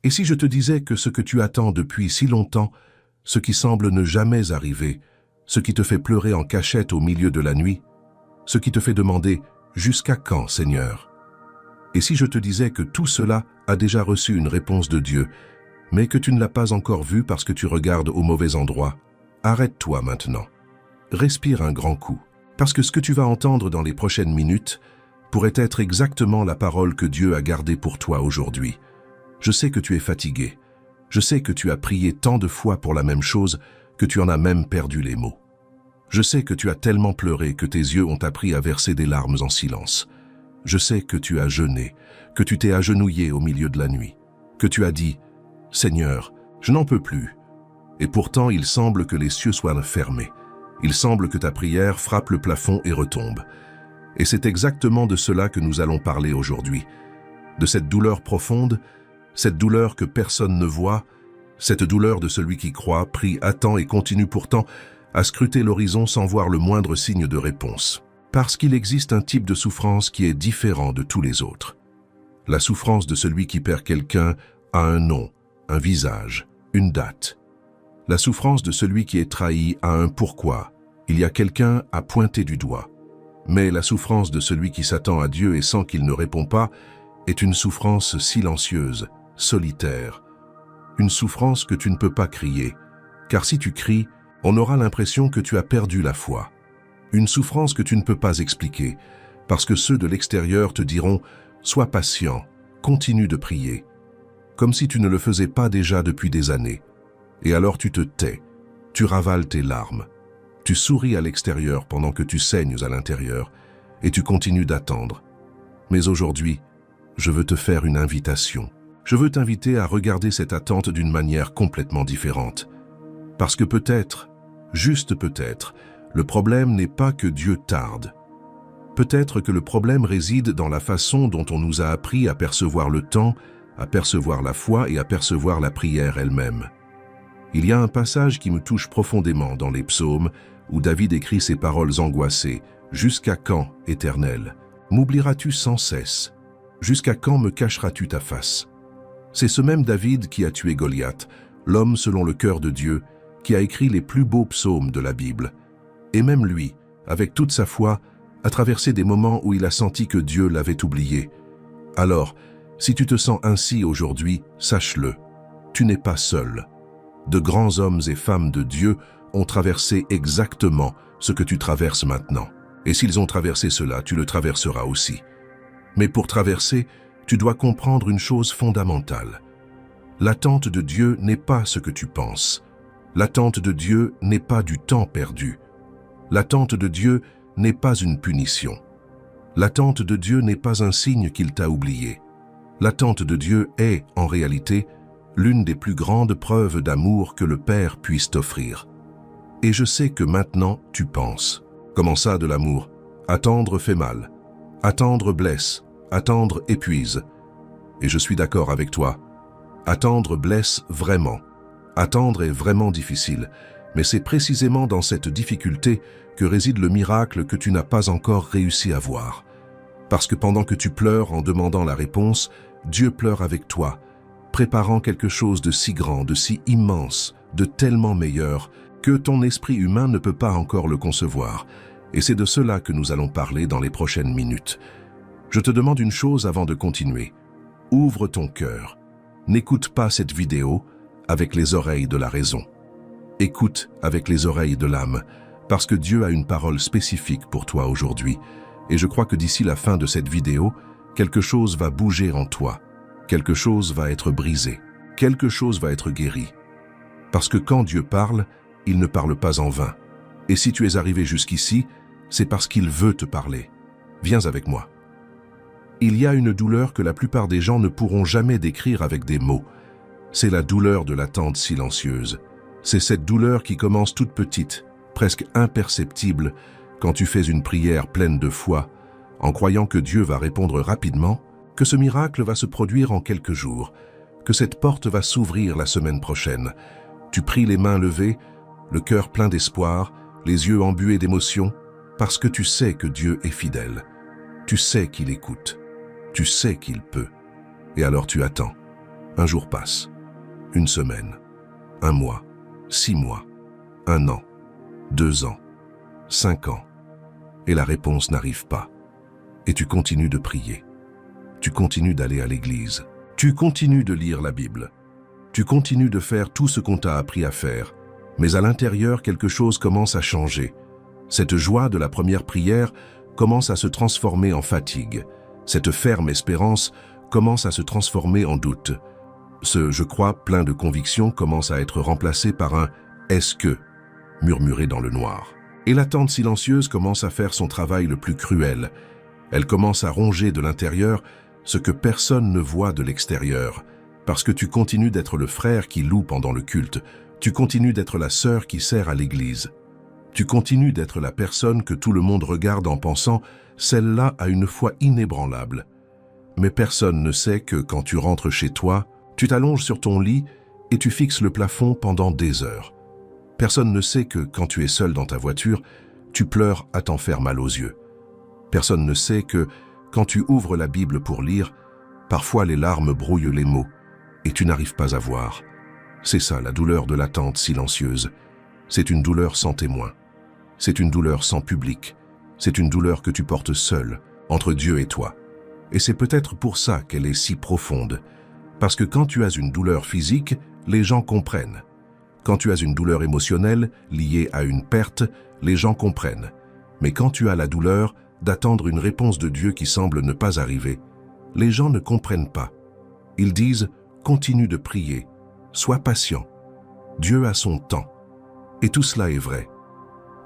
Et si je te disais que ce que tu attends depuis si longtemps, ce qui semble ne jamais arriver, ce qui te fait pleurer en cachette au milieu de la nuit, ce qui te fait demander « Jusqu'à quand, Seigneur ?» Et si je te disais que tout cela a déjà reçu une réponse de Dieu, mais que tu ne l'as pas encore vu parce que tu regardes au mauvais endroit, arrête-toi maintenant. Respire un grand coup, parce que ce que tu vas entendre dans les prochaines minutes pourrait être exactement la parole que Dieu a gardée pour toi aujourd'hui. Je sais que tu es fatigué. Je sais que tu as prié tant de fois pour la même chose que tu en as même perdu les mots. Je sais que tu as tellement pleuré que tes yeux ont appris à verser des larmes en silence. Je sais que tu as jeûné, que tu t'es agenouillé au milieu de la nuit, que tu as dit « Seigneur, je n'en peux plus ». Et pourtant, il semble que les cieux soient fermés. Il semble que ta prière frappe le plafond et retombe. Et c'est exactement de cela que nous allons parler aujourd'hui. De cette douleur profonde, cette douleur que personne ne voit, cette douleur de celui qui croit, prie, attend et continue pourtant à scruter l'horizon sans voir le moindre signe de réponse. Parce qu'il existe un type de souffrance qui est différent de tous les autres. La souffrance de celui qui perd quelqu'un a un nom, un visage, une date. La souffrance de celui qui est trahi a un pourquoi. Il y a quelqu'un à pointer du doigt. Mais la souffrance de celui qui s'attend à Dieu et sent qu'il ne répond pas est une souffrance silencieuse, solitaire. Une souffrance que tu ne peux pas crier, car si tu cries, on aura l'impression que tu as perdu la foi. Une souffrance que tu ne peux pas expliquer, parce que ceux de l'extérieur te diront « Sois patient, continue de prier », comme si tu ne le faisais pas déjà depuis des années. Et alors tu te tais, tu ravales tes larmes, tu souris à l'extérieur pendant que tu saignes à l'intérieur, et tu continues d'attendre. Mais aujourd'hui, je veux te faire une invitation. Je veux t'inviter à regarder cette attente d'une manière complètement différente. Parce que peut-être, juste peut-être, le problème n'est pas que Dieu tarde. Peut-être que le problème réside dans la façon dont on nous a appris à percevoir le temps, à percevoir la foi et à percevoir la prière elle-même. Il y a un passage qui me touche profondément dans les psaumes où David écrit ces paroles angoissées. « Jusqu'à quand, Éternel, m'oublieras-tu sans cesse? Jusqu'à quand me cacheras-tu ta face ?» C'est ce même David qui a tué Goliath, l'homme selon le cœur de Dieu, qui a écrit les plus beaux psaumes de la Bible. Et même lui, avec toute sa foi, a traversé des moments où il a senti que Dieu l'avait oublié. Alors, si tu te sens ainsi aujourd'hui, sache-le, tu n'es pas seul. De grands hommes et femmes de Dieu ont traversé exactement ce que tu traverses maintenant. Et s'ils ont traversé cela, tu le traverseras aussi. Mais pour traverser, tu dois comprendre une chose fondamentale. L'attente de Dieu n'est pas ce que tu penses. L'attente de Dieu n'est pas du temps perdu. L'attente de Dieu n'est pas une punition. L'attente de Dieu n'est pas un signe qu'il t'a oublié. L'attente de Dieu est, en réalité, l'une des plus grandes preuves d'amour que le Père puisse t'offrir. Et je sais que maintenant tu penses. Comment ça de l'amour? Attendre fait mal. Attendre blesse. Attendre épuise. Et je suis d'accord avec toi. Attendre blesse vraiment. Attendre est vraiment difficile. Mais c'est précisément dans cette difficulté que réside le miracle que tu n'as pas encore réussi à voir. Parce que pendant que tu pleures en demandant la réponse, Dieu pleure avec toi, préparant quelque chose de si grand, de si immense, de tellement meilleur, que ton esprit humain ne peut pas encore le concevoir. Et c'est de cela que nous allons parler dans les prochaines minutes. Je te demande une chose avant de continuer. Ouvre ton cœur. N'écoute pas cette vidéo avec les oreilles de la raison. Écoute avec les oreilles de l'âme, parce que Dieu a une parole spécifique pour toi aujourd'hui. Et je crois que d'ici la fin de cette vidéo, quelque chose va bouger en toi. Quelque chose va être brisé. Quelque chose va être guéri. Parce que quand Dieu parle, il ne parle pas en vain. Et si tu es arrivé jusqu'ici, c'est parce qu'il veut te parler. Viens avec moi. Il y a une douleur que la plupart des gens ne pourront jamais décrire avec des mots. C'est la douleur de l'attente silencieuse. C'est cette douleur qui commence toute petite, presque imperceptible, quand tu fais une prière pleine de foi, en croyant que Dieu va répondre rapidement, que ce miracle va se produire en quelques jours, que cette porte va s'ouvrir la semaine prochaine. Tu pries les mains levées, le cœur plein d'espoir, les yeux embués d'émotion, parce que tu sais que Dieu est fidèle. Tu sais qu'il écoute. Tu sais qu'il peut. Et alors tu attends. Un jour passe, une semaine, un mois, 6 mois, 1 an, 2 ans, 5 ans, et la réponse n'arrive pas. Et tu continues de prier. Tu continues d'aller à l'église. Tu continues de lire la Bible. Tu continues de faire tout ce qu'on t'a appris à faire. Mais à l'intérieur, quelque chose commence à changer. Cette joie de la première prière commence à se transformer en fatigue. Cette ferme espérance commence à se transformer en doute. Ce « je crois » plein de conviction commence à être remplacé par un « est-ce que » murmuré dans le noir. Et l'attente silencieuse commence à faire son travail le plus cruel. Elle commence à ronger de l'intérieur ce que personne ne voit de l'extérieur, parce que tu continues d'être le frère qui loue pendant le culte, tu continues d'être la sœur qui sert à l'église. Tu continues d'être la personne que tout le monde regarde en pensant « celle-là a une foi inébranlable ». Mais personne ne sait que quand tu rentres chez toi, tu t'allonges sur ton lit et tu fixes le plafond pendant des heures. Personne ne sait que quand tu es seul dans ta voiture, tu pleures à t'en faire mal aux yeux. Personne ne sait que quand tu ouvres la Bible pour lire, parfois les larmes brouillent les mots et tu n'arrives pas à voir. C'est ça la douleur de l'attente silencieuse. C'est une douleur sans témoin. C'est une douleur sans public. C'est une douleur que tu portes seul, entre Dieu et toi. Et c'est peut-être pour ça qu'elle est si profonde. Parce que quand tu as une douleur physique, les gens comprennent. Quand tu as une douleur émotionnelle liée à une perte, les gens comprennent. Mais quand tu as la douleur d'attendre une réponse de Dieu qui semble ne pas arriver, les gens ne comprennent pas. Ils disent « continue de prier, sois patient, Dieu a son temps ». Et tout cela est vrai.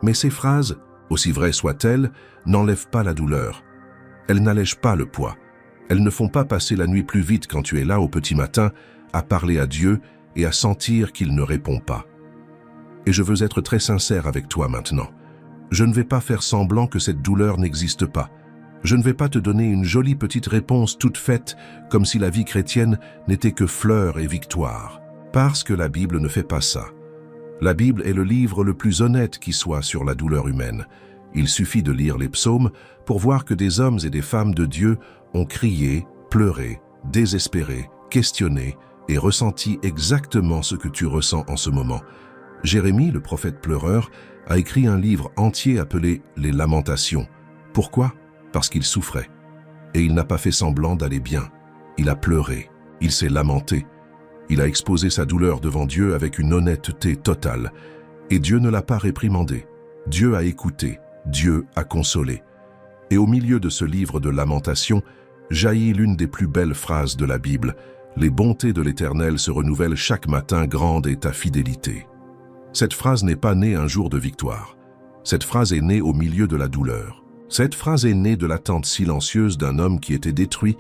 Mais ces phrases, aussi vraies soient-elles, n'enlèvent pas la douleur. Elles n'allègent pas le poids. Elles ne font pas passer la nuit plus vite quand tu es là au petit matin à parler à Dieu et à sentir qu'il ne répond pas. Et je veux être très sincère avec toi maintenant. Je ne vais pas faire semblant que cette douleur n'existe pas. Je ne vais pas te donner une jolie petite réponse toute faite comme si la vie chrétienne n'était que fleurs et victoire. Parce que la Bible ne fait pas ça. La Bible est le livre le plus honnête qui soit sur la douleur humaine. Il suffit de lire les psaumes pour voir que des hommes et des femmes de Dieu ont crié, pleuré, désespéré, questionné et ressenti exactement ce que tu ressens en ce moment. Jérémie, le prophète pleureur, a écrit un livre entier appelé « Les Lamentations ». Pourquoi? Parce qu'il souffrait. Et il n'a pas fait semblant d'aller bien. Il a pleuré, il s'est lamenté. Il a exposé sa douleur devant Dieu avec une honnêteté totale. Et Dieu ne l'a pas réprimandé. Dieu a écouté, Dieu a consolé. Et au milieu de ce livre de lamentations, jaillit l'une des plus belles phrases de la Bible. Les bontés de l'Éternel se renouvellent chaque matin, grande est ta fidélité. Cette phrase n'est pas née un jour de victoire. Cette phrase est née au milieu de la douleur. Cette phrase est née de l'attente silencieuse d'un homme qui était détruit,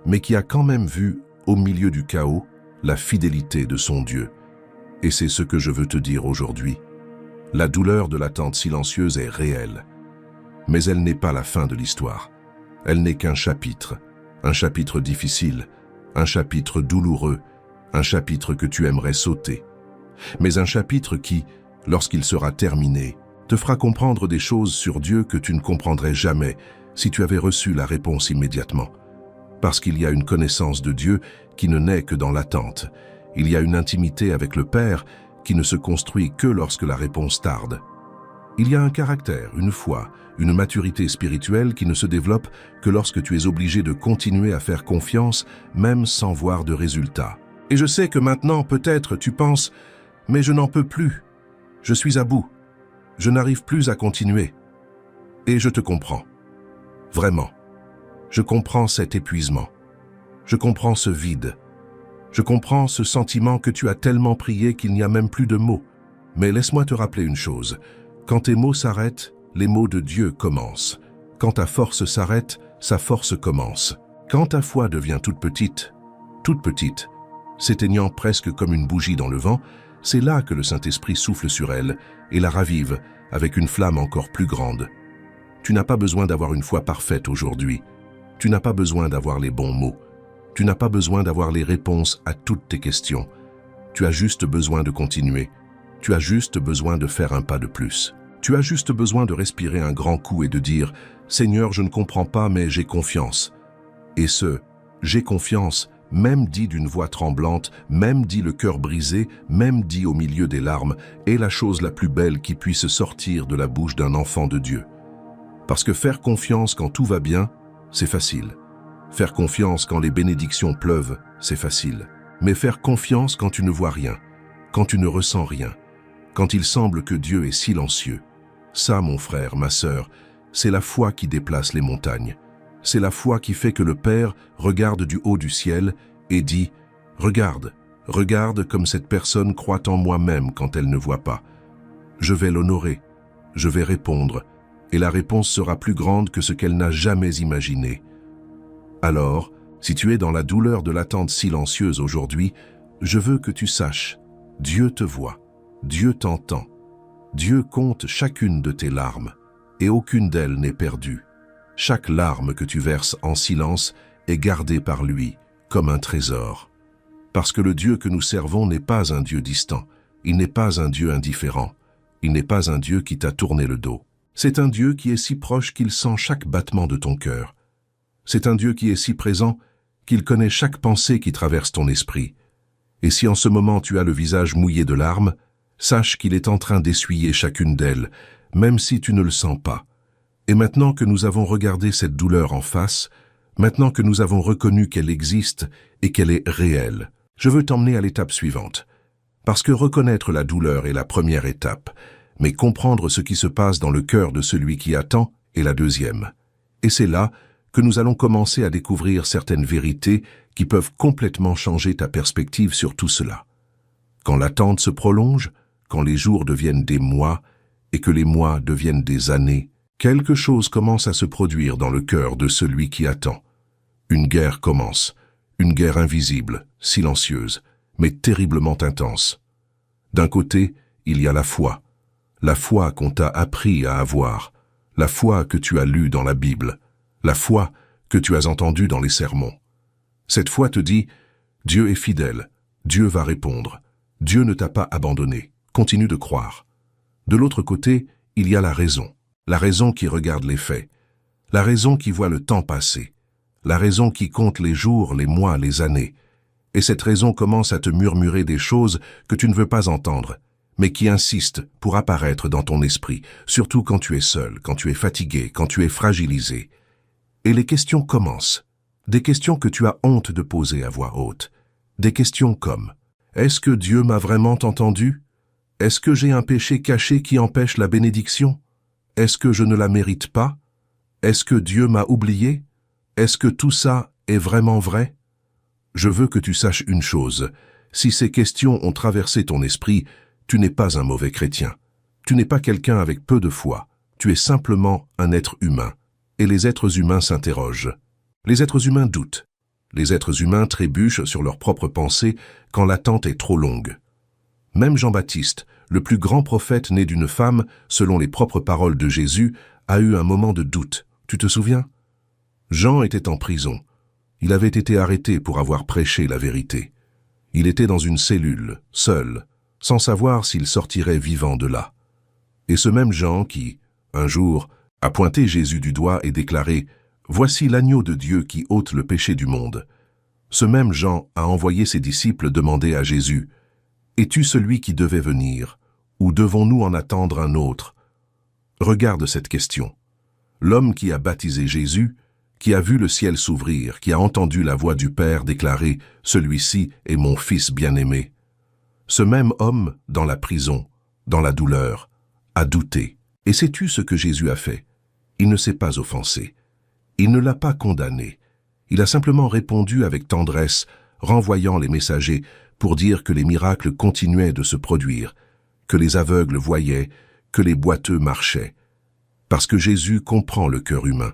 mais qui a quand même vu, au milieu du chaos, la fidélité de son Dieu. Et c'est ce que je veux te dire aujourd'hui. La douleur de l'attente silencieuse est réelle. Mais elle n'est pas la fin de l'histoire. Elle n'est qu'un chapitre difficile, un chapitre douloureux, un chapitre que tu aimerais sauter. Mais un chapitre qui, lorsqu'il sera terminé, te fera comprendre des choses sur Dieu que tu ne comprendrais jamais si tu avais reçu la réponse immédiatement. Parce qu'il y a une connaissance de Dieu qui ne naît que dans l'attente. Il y a une intimité avec le Père qui ne se construit que lorsque la réponse tarde. Il y a un caractère, une foi, une maturité spirituelle qui ne se développe que lorsque tu es obligé de continuer à faire confiance, même sans voir de résultat. Et je sais que maintenant, peut-être, tu penses « mais je n'en peux plus, je suis à bout, je n'arrive plus à continuer ». Et je te comprends. Vraiment. Je comprends cet épuisement. Je comprends ce vide. Je comprends ce sentiment que tu as tellement prié qu'il n'y a même plus de mots. Mais laisse-moi te rappeler une chose. Quand tes mots s'arrêtent, les mots de Dieu commencent. Quand ta force s'arrête, sa force commence. Quand ta foi devient toute petite, s'éteignant presque comme une bougie dans le vent, c'est là que le Saint-Esprit souffle sur elle et la ravive avec une flamme encore plus grande. Tu n'as pas besoin d'avoir une foi parfaite aujourd'hui. Tu n'as pas besoin d'avoir les bons mots. Tu n'as pas besoin d'avoir les réponses à toutes tes questions. Tu as juste besoin de continuer. Tu as juste besoin de faire un pas de plus. Tu as juste besoin de respirer un grand coup et de dire « Seigneur, je ne comprends pas, mais j'ai confiance ». Et ce « j'ai confiance » même dit d'une voix tremblante, même dit le cœur brisé, même dit au milieu des larmes, est la chose la plus belle qui puisse sortir de la bouche d'un enfant de Dieu. Parce que faire confiance quand tout va bien, c'est facile. Faire confiance quand les bénédictions pleuvent, c'est facile. Mais faire confiance quand tu ne vois rien, quand tu ne ressens rien, quand il semble que Dieu est silencieux, ça, mon frère, ma sœur, c'est la foi qui déplace les montagnes. C'est la foi qui fait que le Père regarde du haut du ciel et dit « Regarde, regarde comme cette personne croit en moi-même quand elle ne voit pas. Je vais l'honorer, je vais répondre, et la réponse sera plus grande que ce qu'elle n'a jamais imaginé. » Alors, si tu es dans la douleur de l'attente silencieuse aujourd'hui, je veux que tu saches, Dieu te voit, Dieu t'entend. Dieu compte chacune de tes larmes, et aucune d'elles n'est perdue. Chaque larme que tu verses en silence est gardée par lui, comme un trésor. Parce que le Dieu que nous servons n'est pas un Dieu distant, il n'est pas un Dieu indifférent, il n'est pas un Dieu qui t'a tourné le dos. C'est un Dieu qui est si proche qu'il sent chaque battement de ton cœur. C'est un Dieu qui est si présent qu'il connaît chaque pensée qui traverse ton esprit. Et si en ce moment tu as le visage mouillé de larmes, sache qu'il est en train d'essuyer chacune d'elles, même si tu ne le sens pas. Et maintenant que nous avons regardé cette douleur en face, maintenant que nous avons reconnu qu'elle existe et qu'elle est réelle, je veux t'emmener à l'étape suivante. Parce que reconnaître la douleur est la première étape, mais comprendre ce qui se passe dans le cœur de celui qui attend est la deuxième. Et c'est là que nous allons commencer à découvrir certaines vérités qui peuvent complètement changer ta perspective sur tout cela. Quand l'attente se prolonge, quand les jours deviennent des mois et que les mois deviennent des années, quelque chose commence à se produire dans le cœur de celui qui attend. Une guerre commence, une guerre invisible, silencieuse, mais terriblement intense. D'un côté, il y a la foi qu'on t'a appris à avoir, la foi que tu as lue dans la Bible, la foi que tu as entendue dans les sermons. Cette foi te dit « Dieu est fidèle, Dieu va répondre, Dieu ne t'a pas abandonné, continue de croire ». De l'autre côté, il y a la raison qui regarde les faits, la raison qui voit le temps passer, la raison qui compte les jours, les mois, les années. Et cette raison commence à te murmurer des choses que tu ne veux pas entendre, mais qui insistent pour apparaître dans ton esprit, surtout quand tu es seul, quand tu es fatigué, quand tu es fragilisé. Et les questions commencent, des questions que tu as honte de poser à voix haute, des questions comme « Est-ce que Dieu m'a vraiment entendu ? Est-ce que j'ai un péché caché qui empêche la bénédiction ? Est-ce que je ne la mérite pas ? Est-ce que Dieu m'a oublié ? Est-ce que tout ça est vraiment vrai ? » Je veux que tu saches une chose, si ces questions ont traversé ton esprit, tu n'es pas un mauvais chrétien. Tu n'es pas quelqu'un avec peu de foi, tu es simplement un être humain. Et les êtres humains s'interrogent. Les êtres humains doutent. Les êtres humains trébuchent sur leurs propres pensées quand l'attente est trop longue. Même Jean-Baptiste, le plus grand prophète né d'une femme, selon les propres paroles de Jésus, a eu un moment de doute. Tu te souviens ? Jean était en prison. Il avait été arrêté pour avoir prêché la vérité. Il était dans une cellule, seul, sans savoir s'il sortirait vivant de là. Et ce même Jean qui, un jour, a pointé Jésus du doigt et déclaré « Voici l'agneau de Dieu qui ôte le péché du monde ». Ce même Jean a envoyé ses disciples demander à Jésus « Es-tu celui qui devait venir, ou devons-nous en attendre un autre ?» Regarde cette question. L'homme qui a baptisé Jésus, qui a vu le ciel s'ouvrir, qui a entendu la voix du Père déclarer « Celui-ci est mon Fils bien-aimé ». Ce même homme, dans la prison, dans la douleur, a douté. Et sais-tu ce que Jésus a fait? Il ne s'est pas offensé. Il ne l'a pas condamné. Il a simplement répondu avec tendresse, renvoyant les messagers pour dire que les miracles continuaient de se produire, que les aveugles voyaient, que les boiteux marchaient. Parce que Jésus comprend le cœur humain.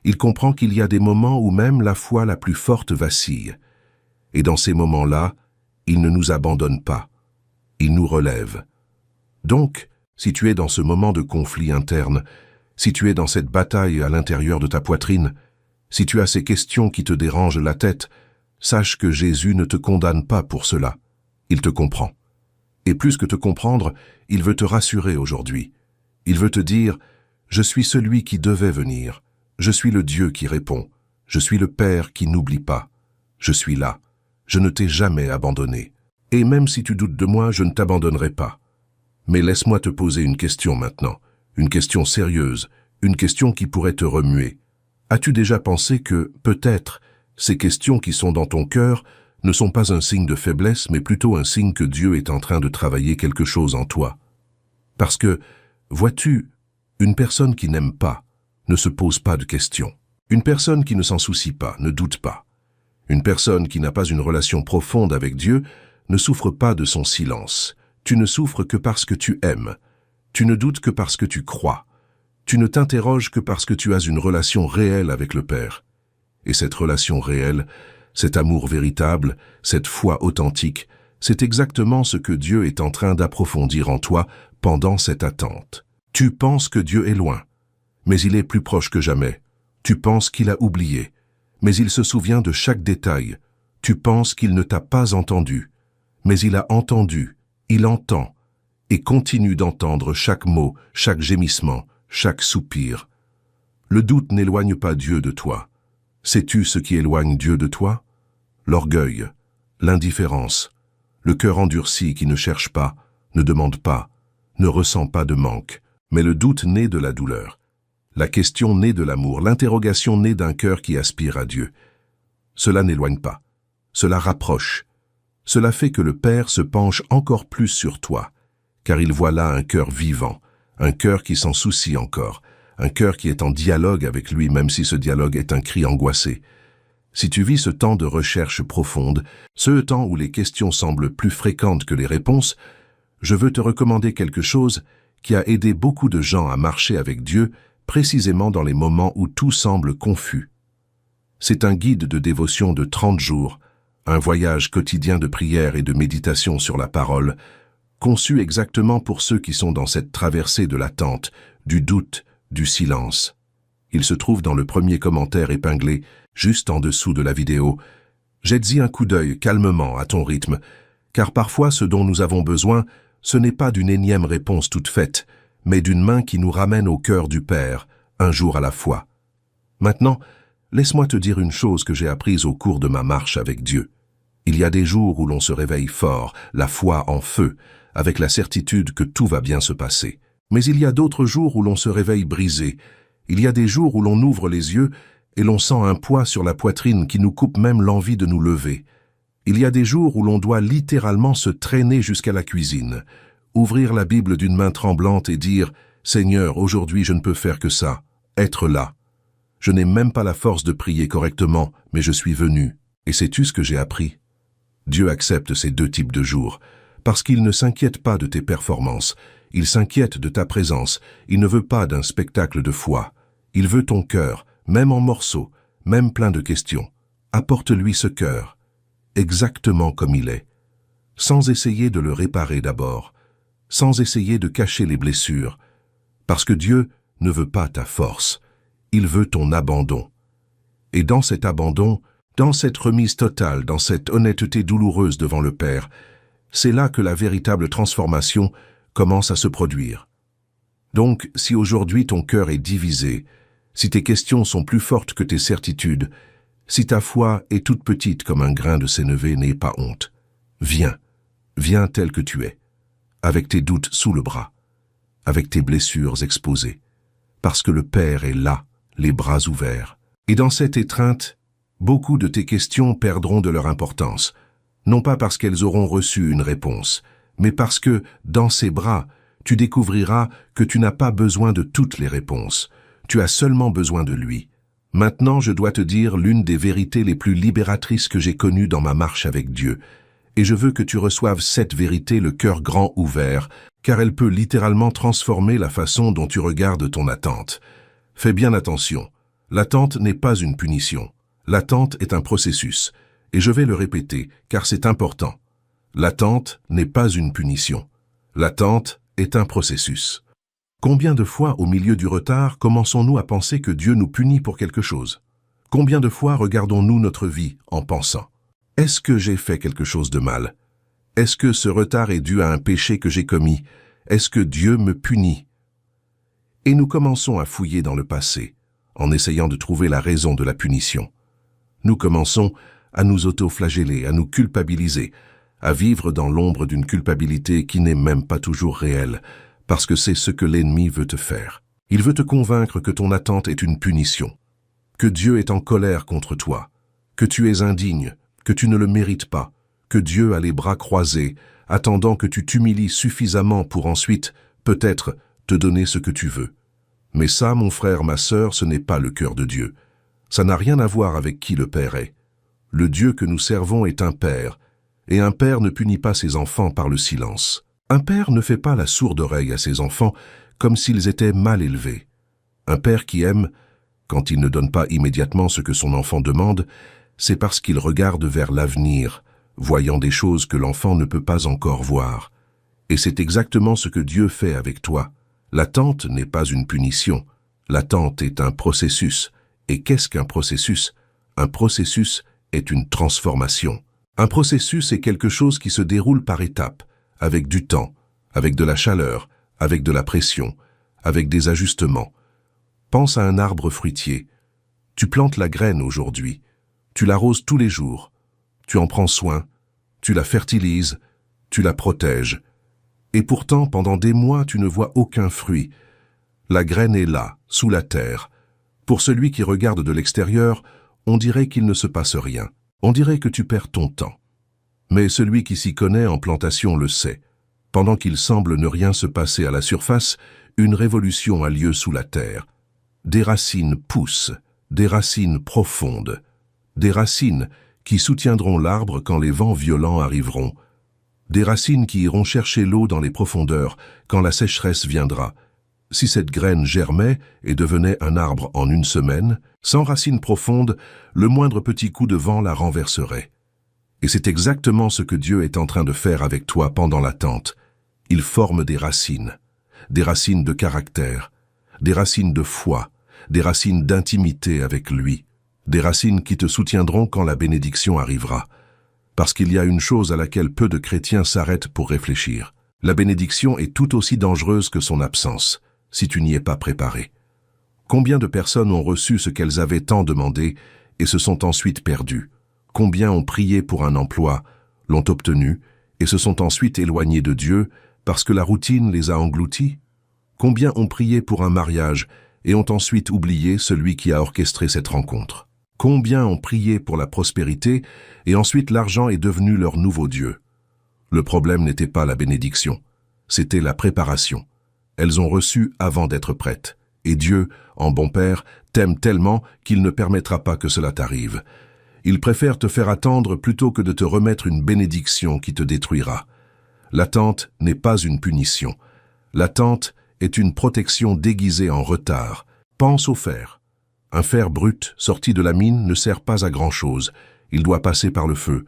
Il comprend qu'il y a des moments où même la foi la plus forte vacille. Et dans ces moments-là, il ne nous abandonne pas. Il nous relève. Donc, si tu es dans ce moment de conflit interne, si tu es dans cette bataille à l'intérieur de ta poitrine, si tu as ces questions qui te dérangent la tête, sache que Jésus ne te condamne pas pour cela. Il te comprend. Et plus que te comprendre, il veut te rassurer aujourd'hui. Il veut te dire « Je suis celui qui devait venir. Je suis le Dieu qui répond. Je suis le Père qui n'oublie pas. Je suis là. Je ne t'ai jamais abandonné. Et même si tu doutes de moi, je ne t'abandonnerai pas. Mais laisse-moi te poser une question maintenant, une question sérieuse, une question qui pourrait te remuer. As-tu déjà pensé que, peut-être, ces questions qui sont dans ton cœur ne sont pas un signe de faiblesse, mais plutôt un signe que Dieu est en train de travailler quelque chose en toi? Parce que, vois-tu, une personne qui n'aime pas ne se pose pas de questions. Une personne qui ne s'en soucie pas ne doute pas. Une personne qui n'a pas une relation profonde avec Dieu ne souffre pas de son silence. Tu ne souffres que parce que tu aimes. Tu ne doutes que parce que tu crois. Tu ne t'interroges que parce que tu as une relation réelle avec le Père. Et cette relation réelle, cet amour véritable, cette foi authentique, c'est exactement ce que Dieu est en train d'approfondir en toi pendant cette attente. Tu penses que Dieu est loin, mais il est plus proche que jamais. Tu penses qu'il a oublié, mais il se souvient de chaque détail. Tu penses qu'il ne t'a pas entendu, mais il a entendu, il entend, et continue d'entendre chaque mot, chaque gémissement, chaque soupir. Le doute n'éloigne pas Dieu de toi. Sais-tu ce qui éloigne Dieu de toi? L'orgueil, l'indifférence, le cœur endurci qui ne cherche pas, ne demande pas, ne ressent pas de manque. Mais le doute naît de la douleur. La question naît de l'amour, l'interrogation naît d'un cœur qui aspire à Dieu. Cela n'éloigne pas, cela rapproche. Cela fait que le Père se penche encore plus sur toi, car il voit là un cœur vivant, un cœur qui s'en soucie encore, un cœur qui est en dialogue avec lui, même si ce dialogue est un cri angoissé. Si tu vis ce temps de recherche profonde, ce temps où les questions semblent plus fréquentes que les réponses, je veux te recommander quelque chose qui a aidé beaucoup de gens à marcher avec Dieu, précisément dans les moments où tout semble confus. C'est un guide de dévotion de 30 jours, un voyage quotidien de prière et de méditation sur la parole, conçu exactement pour ceux qui sont dans cette traversée de l'attente, du doute, du silence. Il se trouve dans le premier commentaire épinglé, juste en dessous de la vidéo. Jette-y un coup d'œil calmement à ton rythme, car parfois ce dont nous avons besoin, ce n'est pas d'une énième réponse toute faite, mais d'une main qui nous ramène au cœur du Père, un jour à la fois. Maintenant, laisse-moi te dire une chose que j'ai apprise au cours de ma marche avec Dieu. Il y a des jours où l'on se réveille fort, la foi en feu, avec la certitude que tout va bien se passer. Mais il y a d'autres jours où l'on se réveille brisé. Il y a des jours où l'on ouvre les yeux et l'on sent un poids sur la poitrine qui nous coupe même l'envie de nous lever. Il y a des jours où l'on doit littéralement se traîner jusqu'à la cuisine, ouvrir la Bible d'une main tremblante et dire « Seigneur, aujourd'hui je ne peux faire que ça, être là. Je n'ai même pas la force de prier correctement, mais je suis venu. » Et sais-tu ce que j'ai appris? Dieu accepte ces deux types de jours, parce qu'il ne s'inquiète pas de tes performances, il s'inquiète de ta présence, il ne veut pas d'un spectacle de foi. Il veut ton cœur, même en morceaux, même plein de questions. Apporte-lui ce cœur, exactement comme il est, sans essayer de le réparer d'abord, sans essayer de cacher les blessures, parce que Dieu ne veut pas ta force, il veut ton abandon. Et dans cet abandon, dans cette remise totale, dans cette honnêteté douloureuse devant le Père, c'est là que la véritable transformation commence à se produire. Donc, si aujourd'hui ton cœur est divisé, si tes questions sont plus fortes que tes certitudes, si ta foi est toute petite comme un grain de sénévé, n'aie pas honte. Viens, viens tel que tu es, avec tes doutes sous le bras, avec tes blessures exposées, parce que le Père est là, les bras ouverts. Et dans cette étreinte, beaucoup de tes questions perdront de leur importance, non pas parce qu'elles auront reçu une réponse, mais parce que, dans ses bras, tu découvriras que tu n'as pas besoin de toutes les réponses, tu as seulement besoin de lui. Maintenant, je dois te dire l'une des vérités les plus libératrices que j'ai connues dans ma marche avec Dieu, et je veux que tu reçoives cette vérité le cœur grand ouvert, car elle peut littéralement transformer la façon dont tu regardes ton attente. Fais bien attention, l'attente n'est pas une punition, l'attente est un processus, et je vais le répéter, car c'est important. L'attente n'est pas une punition, l'attente est un processus. Combien de fois, au milieu du retard, commençons-nous à penser que Dieu nous punit pour quelque chose? Combien de fois regardons-nous notre vie en pensant « Est-ce que j'ai fait quelque chose de mal? Est-ce que ce retard est dû à un péché que j'ai commis? Est-ce que Dieu me punit ?» Et nous commençons à fouiller dans le passé, en essayant de trouver la raison de la punition. Nous commençons à nous auto-flageller, à nous culpabiliser, à vivre dans l'ombre d'une culpabilité qui n'est même pas toujours réelle, parce que c'est ce que l'ennemi veut te faire. Il veut te convaincre que ton attente est une punition, que Dieu est en colère contre toi, que tu es indigne, que tu ne le mérites pas, que Dieu a les bras croisés, attendant que tu t'humilies suffisamment pour ensuite, peut-être, te donner ce que tu veux. Mais ça, mon frère, ma sœur, ce n'est pas le cœur de Dieu. Ça n'a rien à voir avec qui le Père est. Le Dieu que nous servons est un Père, et un Père ne punit pas ses enfants par le silence. Un Père ne fait pas la sourde oreille à ses enfants comme s'ils étaient mal élevés. Un Père qui aime, quand il ne donne pas immédiatement ce que son enfant demande, c'est parce qu'il regarde vers l'avenir, voyant des choses que l'enfant ne peut pas encore voir. Et c'est exactement ce que Dieu fait avec toi. L'attente n'est pas une punition. L'attente est un processus. Et qu'est-ce qu'un processus? Un processus est une transformation. Un processus est quelque chose qui se déroule par étapes, avec du temps, avec de la chaleur, avec de la pression, avec des ajustements. Pense à un arbre fruitier. Tu plantes la graine aujourd'hui. Tu l'arroses tous les jours. Tu en prends soin. Tu la fertilises. Tu la protèges. Et pourtant, pendant des mois, tu ne vois aucun fruit. La graine est là, sous la terre. Pour celui qui regarde de l'extérieur, on dirait qu'il ne se passe rien. On dirait que tu perds ton temps. Mais celui qui s'y connaît en plantation le sait. Pendant qu'il semble ne rien se passer à la surface, une révolution a lieu sous la terre. Des racines poussent, des racines profondes, des racines qui soutiendront l'arbre quand les vents violents arriveront, des racines qui iront chercher l'eau dans les profondeurs quand la sécheresse viendra. Si cette graine germait et devenait un arbre en une semaine, sans racines profondes, le moindre petit coup de vent la renverserait. Et c'est exactement ce que Dieu est en train de faire avec toi pendant l'attente. Il forme des racines de caractère, des racines de foi, des racines d'intimité avec lui, des racines qui te soutiendront quand la bénédiction arrivera. Parce qu'il y a une chose à laquelle peu de chrétiens s'arrêtent pour réfléchir. La bénédiction est tout aussi dangereuse que son absence, si tu n'y es pas préparé. Combien de personnes ont reçu ce qu'elles avaient tant demandé et se sont ensuite perdues? Combien ont prié pour un emploi, l'ont obtenu et se sont ensuite éloignés de Dieu parce que la routine les a engloutis? Combien ont prié pour un mariage et ont ensuite oublié celui qui a orchestré cette rencontre? Combien ont prié pour la prospérité et ensuite l'argent est devenu leur nouveau Dieu? Le problème n'était pas la bénédiction, c'était la préparation. Elles ont reçu avant d'être prêtes. Et Dieu, en bon Père, t'aime tellement qu'il ne permettra pas que cela t'arrive. Il préfère te faire attendre plutôt que de te remettre une bénédiction qui te détruira. L'attente n'est pas une punition. L'attente est une protection déguisée en retard. Pense au fer. Un fer brut sorti de la mine ne sert pas à grand-chose. Il doit passer par le feu.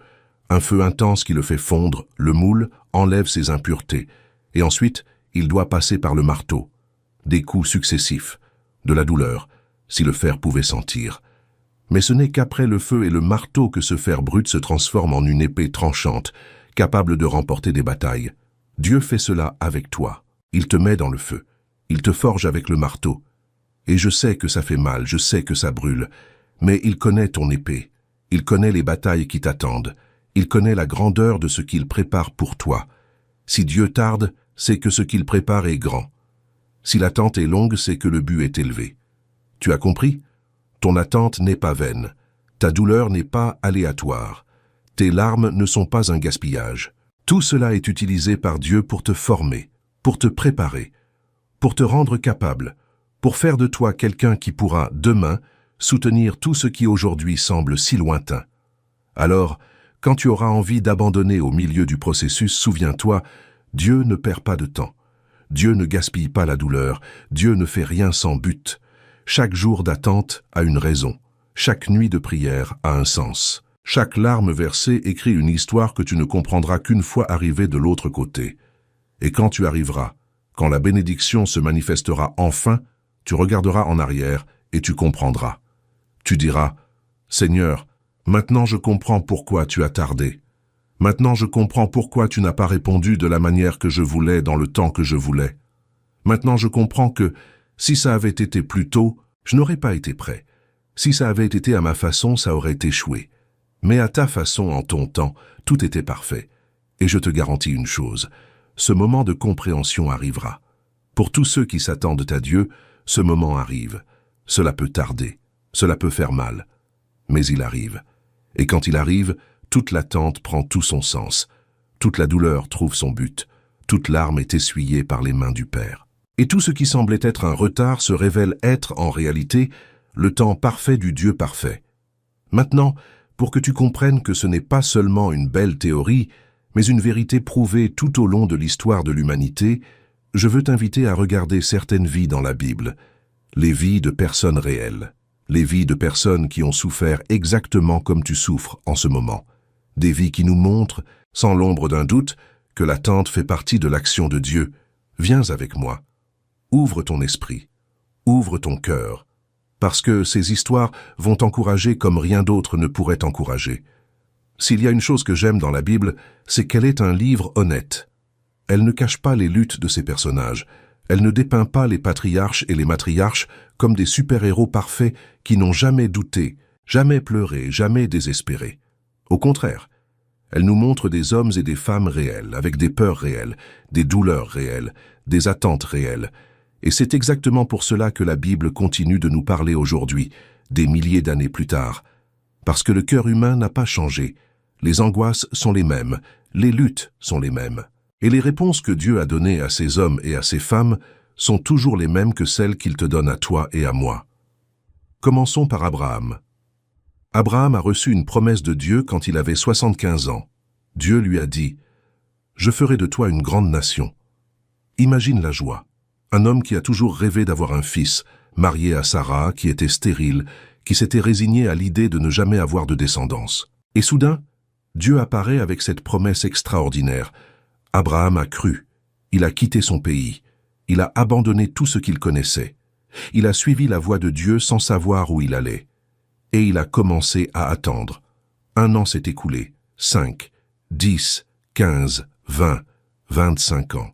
Un feu intense qui le fait fondre, le moule, enlève ses impuretés. Et ensuite, il doit passer par le marteau. Des coups successifs, de la douleur, si le fer pouvait sentir. Mais ce n'est qu'après le feu et le marteau que ce fer brut se transforme en une épée tranchante, capable de remporter des batailles. Dieu fait cela avec toi. Il te met dans le feu. Il te forge avec le marteau. Et je sais que ça fait mal, je sais que ça brûle, mais il connaît ton épée. Il connaît les batailles qui t'attendent. Il connaît la grandeur de ce qu'il prépare pour toi. Si Dieu tarde, c'est que ce qu'il prépare est grand. Si l'attente est longue, c'est que le but est élevé. Tu as compris? Ton attente n'est pas vaine. Ta douleur n'est pas aléatoire. Tes larmes ne sont pas un gaspillage. Tout cela est utilisé par Dieu pour te former, pour te préparer, pour te rendre capable, pour faire de toi quelqu'un qui pourra, demain, soutenir tout ce qui aujourd'hui semble si lointain. Alors, quand tu auras envie d'abandonner au milieu du processus, souviens-toi, Dieu ne perd pas de temps. Dieu ne gaspille pas la douleur. Dieu ne fait rien sans but. Chaque jour d'attente a une raison. Chaque nuit de prière a un sens. Chaque larme versée écrit une histoire que tu ne comprendras qu'une fois arrivé de l'autre côté. Et quand tu arriveras, quand la bénédiction se manifestera enfin, tu regarderas en arrière et tu comprendras. Tu diras, « Seigneur, maintenant je comprends pourquoi tu as tardé. Maintenant je comprends pourquoi tu n'as pas répondu de la manière que je voulais dans le temps que je voulais. Maintenant je comprends que, si ça avait été plus tôt, je n'aurais pas été prêt. Si ça avait été à ma façon, ça aurait échoué. Mais à ta façon, en ton temps, tout était parfait. Et je te garantis une chose, ce moment de compréhension arrivera. Pour tous ceux qui s'attendent à Dieu, ce moment arrive. Cela peut tarder, cela peut faire mal, mais il arrive. Et quand il arrive, toute l'attente prend tout son sens. Toute la douleur trouve son but. Toute larme est essuyée par les mains du Père. Et tout ce qui semblait être un retard se révèle être en réalité le temps parfait du Dieu parfait. Maintenant, pour que tu comprennes que ce n'est pas seulement une belle théorie, mais une vérité prouvée tout au long de l'histoire de l'humanité, je veux t'inviter à regarder certaines vies dans la Bible, les vies de personnes réelles, les vies de personnes qui ont souffert exactement comme tu souffres en ce moment, des vies qui nous montrent, sans l'ombre d'un doute, que l'attente fait partie de l'action de Dieu. Viens avec moi. Ouvre ton esprit. Ouvre ton cœur. Parce que ces histoires vont t'encourager comme rien d'autre ne pourrait t'encourager. S'il y a une chose que j'aime dans la Bible, c'est qu'elle est un livre honnête. Elle ne cache pas les luttes de ses personnages. Elle ne dépeint pas les patriarches et les matriarches comme des super-héros parfaits qui n'ont jamais douté, jamais pleuré, jamais désespéré. Au contraire, elle nous montre des hommes et des femmes réels, avec des peurs réelles, des douleurs réelles, des attentes réelles. Et c'est exactement pour cela que la Bible continue de nous parler aujourd'hui, des milliers d'années plus tard. Parce que le cœur humain n'a pas changé. Les angoisses sont les mêmes, les luttes sont les mêmes. Et les réponses que Dieu a données à ces hommes et à ces femmes sont toujours les mêmes que celles qu'il te donne à toi et à moi. Commençons par Abraham. Abraham a reçu une promesse de Dieu quand il avait 75 ans. Dieu lui a dit « Je ferai de toi une grande nation ». Imagine la joie. Un homme qui a toujours rêvé d'avoir un fils, marié à Sarah, qui était stérile, qui s'était résigné à l'idée de ne jamais avoir de descendance. Et soudain, Dieu apparaît avec cette promesse extraordinaire. Abraham a cru. Il a quitté son pays. Il a abandonné tout ce qu'il connaissait. Il a suivi la voie de Dieu sans savoir où il allait. Et il a commencé à attendre. 1 an s'est écoulé, 5, 10, 15, 20, 25 ans.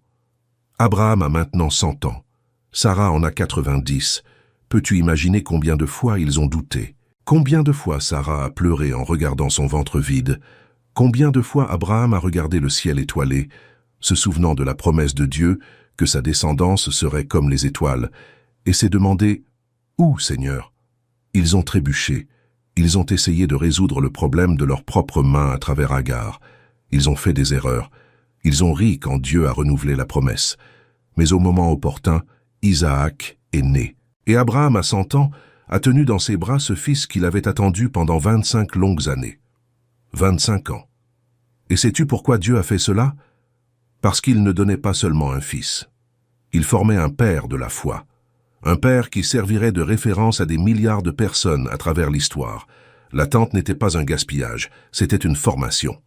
Abraham a maintenant 100 ans. Sarah en a 90. Peux-tu imaginer combien de fois ils ont douté? Combien de fois Sarah a pleuré en regardant son ventre vide? Combien de fois Abraham a regardé le ciel étoilé, se souvenant de la promesse de Dieu que sa descendance serait comme les étoiles, et s'est demandé « Où, Seigneur ?» Ils ont trébuché. Ils ont essayé de résoudre le problème de leurs propres mains à travers Agar. Ils ont fait des erreurs. Ils ont ri quand Dieu a renouvelé la promesse. Mais au moment opportun, Isaac est né. Et Abraham, à 100 ans, a tenu dans ses bras ce fils qu'il avait attendu pendant 25 longues années. 25 ans. Et sais-tu pourquoi Dieu a fait cela? Parce qu'il ne donnait pas seulement un fils. Il formait un père de la foi. Un père qui servirait de référence à des milliards de personnes à travers l'histoire. L'attente n'était pas un gaspillage, c'était une formation.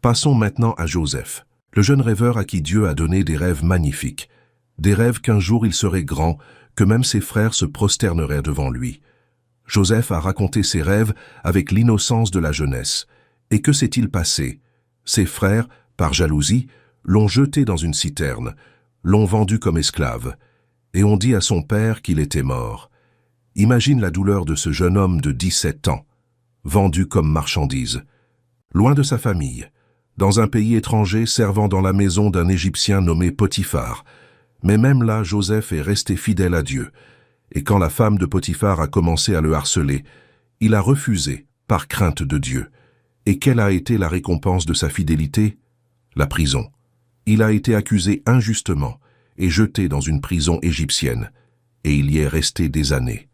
Passons maintenant à Joseph, le jeune rêveur à qui Dieu a donné des rêves magnifiques. Des rêves qu'un jour il serait grand, que même ses frères se prosterneraient devant lui. Joseph a raconté ses rêves avec l'innocence de la jeunesse. Et que s'est-il passé? Ses frères, par jalousie, l'ont jeté dans une citerne, l'ont vendu comme esclave, et ont dit à son père qu'il était mort. Imagine la douleur de ce jeune homme de 17 ans, vendu comme marchandise, loin de sa famille, dans un pays étranger servant dans la maison d'un Égyptien nommé Potiphar. Mais même là, Joseph est resté fidèle à Dieu, et quand la femme de Potiphar a commencé à le harceler, il a refusé, par crainte de Dieu. Et quelle a été la récompense de sa fidélité? La prison. Il a été accusé injustement et jeté dans une prison égyptienne, et il y est resté des années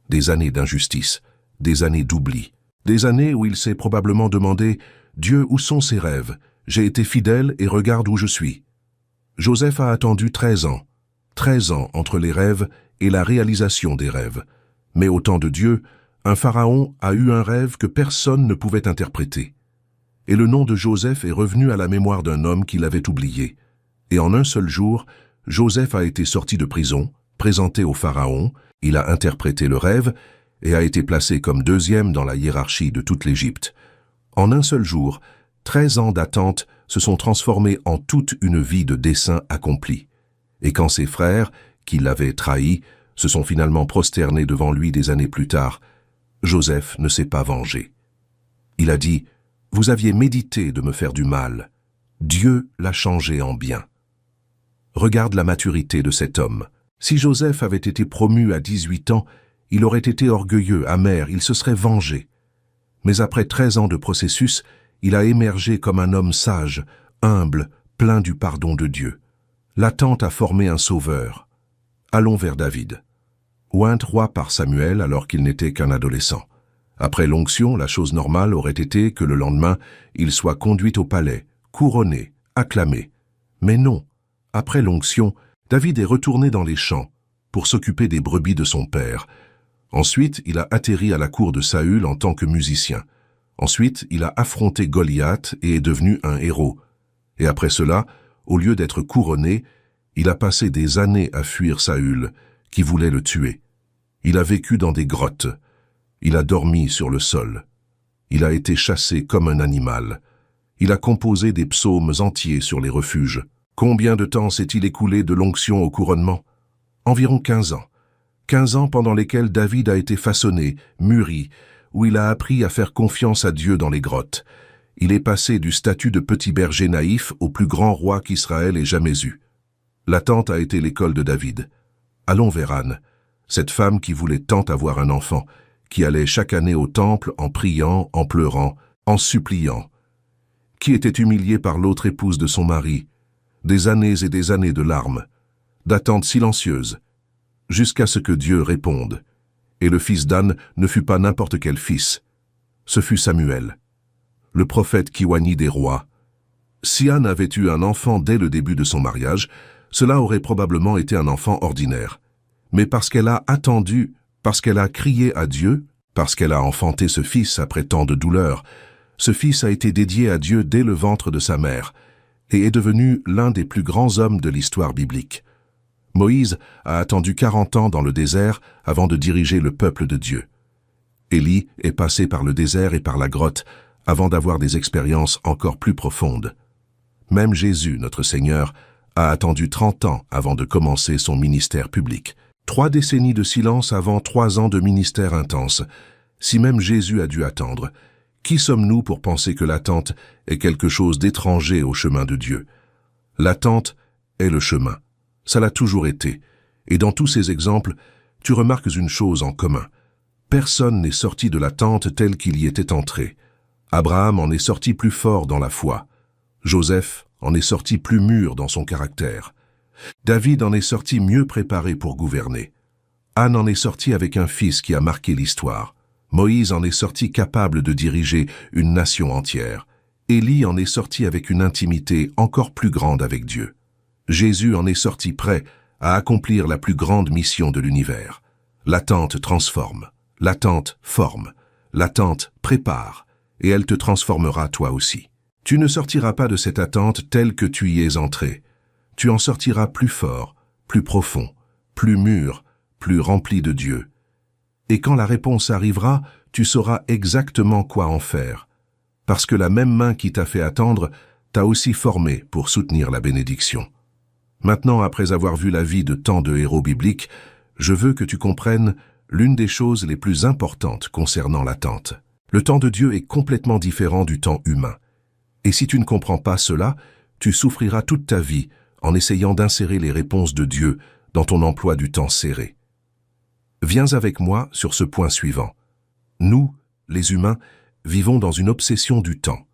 d'injustice, des années d'oubli, des années où il s'est probablement demandé « Dieu, où sont ces rêves? J'ai été fidèle et regarde où je suis. » Joseph a attendu 13 ans entre les rêves et la réalisation des rêves. Mais au temps de Dieu, un pharaon a eu un rêve que personne ne pouvait interpréter. Et le nom de Joseph est revenu à la mémoire d'un homme qu'il avait oublié. Et en un seul jour, Joseph a été sorti de prison, présenté au pharaon, il a interprété le rêve et a été placé comme 2e dans la hiérarchie de toute l'Égypte. En un seul jour, 13 ans d'attente se sont transformés en toute une vie de dessein accompli. Et quand ses frères, qui l'avaient trahi, se sont finalement prosternés devant lui des années plus tard, Joseph ne s'est pas vengé. Il a dit, « Vous aviez médité de me faire du mal. Dieu l'a changé en bien. » Regarde la maturité de cet homme. Si Joseph avait été promu à 18 ans, il aurait été orgueilleux, amer, il se serait vengé. Mais après 13 ans de processus, il a émergé comme un homme sage, humble, plein du pardon de Dieu. L'attente a formé un sauveur. Allons vers David. Oint roi par Samuel alors qu'il n'était qu'un adolescent. Après l'onction, la chose normale aurait été que le lendemain, il soit conduit au palais, couronné, acclamé. Mais non, après l'onction, David est retourné dans les champs pour s'occuper des brebis de son père. Ensuite, il a atterri à la cour de Saül en tant que musicien. Ensuite, il a affronté Goliath et est devenu un héros. Et après cela, au lieu d'être couronné, il a passé des années à fuir Saül, qui voulait le tuer. Il a vécu dans des grottes. Il a dormi sur le sol. Il a été chassé comme un animal. Il a composé des psaumes entiers sur les refuges. Combien de temps s'est-il écoulé de l'onction au couronnement? Environ 15 ans. 15 ans pendant lesquels David a été façonné, mûri, où il a appris à faire confiance à Dieu dans les grottes. Il est passé du statut de petit berger naïf au plus grand roi qu'Israël ait jamais eu. L'attente a été l'école de David. Allons vers Anne, cette femme qui voulait tant avoir un enfant, qui allait chaque année au temple en priant, en pleurant, en suppliant, qui était humiliée par l'autre épouse de son mari, des années et des années de larmes, d'attente silencieuse, jusqu'à ce que Dieu réponde. Et le fils d'Anne ne fut pas n'importe quel fils, ce fut Samuel, le prophète qui oignit des rois. Si Anne avait eu un enfant dès le début de son mariage, cela aurait probablement été un enfant ordinaire. Mais parce qu'elle a attendu, parce qu'elle a crié à Dieu, parce qu'elle a enfanté ce fils après tant de douleurs, ce fils a été dédié à Dieu dès le ventre de sa mère et est devenu l'un des plus grands hommes de l'histoire biblique. Moïse a attendu 40 ans dans le désert avant de diriger le peuple de Dieu. Élie est passé par le désert et par la grotte avant d'avoir des expériences encore plus profondes. Même Jésus, notre Seigneur, a attendu 30 ans avant de commencer son ministère public. 3 décennies de silence avant 3 ans de ministère intense. Si même Jésus a dû attendre, qui sommes-nous pour penser que l'attente est quelque chose d'étranger au chemin de Dieu? L'attente est le chemin. Ça l'a toujours été. Et dans tous ces exemples, tu remarques une chose en commun. Personne n'est sorti de l'attente telle qu'il y était entré. Abraham en est sorti plus fort dans la foi. Joseph en est sorti plus mûr dans son caractère. David en est sorti mieux préparé pour gouverner. Anne en est sortie avec un fils qui a marqué l'histoire. Moïse en est sorti capable de diriger une nation entière. Élie en est sorti avec une intimité encore plus grande avec Dieu. Jésus en est sorti prêt à accomplir la plus grande mission de l'univers. L'attente transforme, l'attente forme, l'attente prépare, et elle te transformera toi aussi. Tu ne sortiras pas de cette attente telle que tu y es entré. Tu en sortiras plus fort, plus profond, plus mûr, plus rempli de Dieu. Et quand la réponse arrivera, tu sauras exactement quoi en faire, parce que la même main qui t'a fait attendre t'a aussi formé pour soutenir la bénédiction. Maintenant, après avoir vu la vie de tant de héros bibliques, je veux que tu comprennes l'une des choses les plus importantes concernant l'attente. Le temps de Dieu est complètement différent du temps humain. Et si tu ne comprends pas cela, tu souffriras toute ta vie en essayant d'insérer les réponses de Dieu dans ton emploi du temps serré. Viens avec moi sur ce point suivant. Nous, les humains, vivons dans une obsession du temps.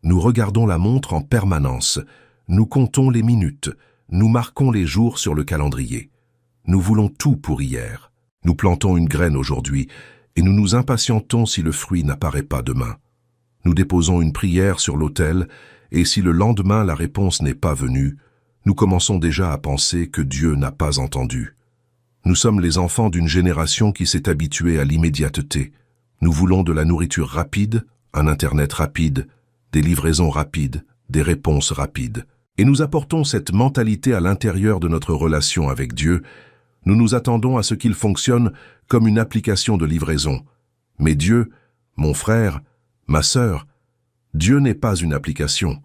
Nous regardons la montre en permanence, nous comptons les minutes, nous marquons les jours sur le calendrier. Nous voulons tout pour hier. Nous plantons une graine aujourd'hui et nous nous impatientons si le fruit n'apparaît pas demain. Nous déposons une prière sur l'autel et si le lendemain la réponse n'est pas venue, nous commençons déjà à penser que Dieu n'a pas entendu. Nous sommes les enfants d'une génération qui s'est habituée à l'immédiateté. Nous voulons de la nourriture rapide, un Internet rapide, des livraisons rapides, des réponses rapides. Et nous apportons cette mentalité à l'intérieur de notre relation avec Dieu. Nous nous attendons à ce qu'il fonctionne comme une application de livraison. Mais Dieu, mon frère, ma sœur, Dieu n'est pas une application.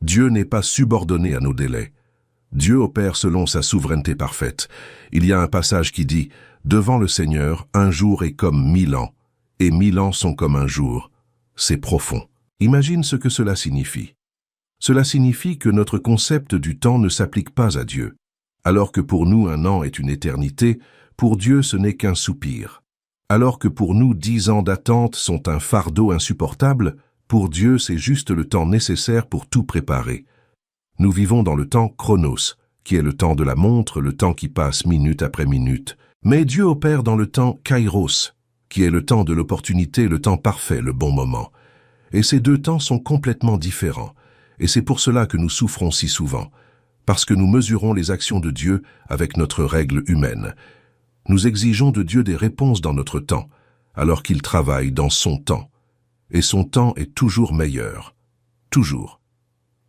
Dieu n'est pas subordonné à nos délais. Dieu opère selon sa souveraineté parfaite. Il y a un passage qui dit « Devant le Seigneur, un jour est comme 1000 ans, et 1000 ans sont comme un jour. c'est profond. Imagine ce que cela signifie. Cela signifie que notre concept du temps ne s'applique pas à Dieu. Alors que pour nous un an est une éternité, pour Dieu ce n'est qu'un soupir. Alors que pour nous 10 ans d'attente sont un fardeau insupportable, pour Dieu c'est juste le temps nécessaire pour tout préparer. Nous vivons dans le temps chronos, qui est le temps de la montre, le temps qui passe minute après minute. Mais Dieu opère dans le temps kairos, qui est le temps de l'opportunité, le temps parfait, le bon moment. Et ces deux temps sont complètement différents. Et c'est pour cela que nous souffrons si souvent, parce que nous mesurons les actions de Dieu avec notre règle humaine. Nous exigeons de Dieu des réponses dans notre temps, alors qu'il travaille dans son temps. Et son temps est toujours meilleur. Toujours.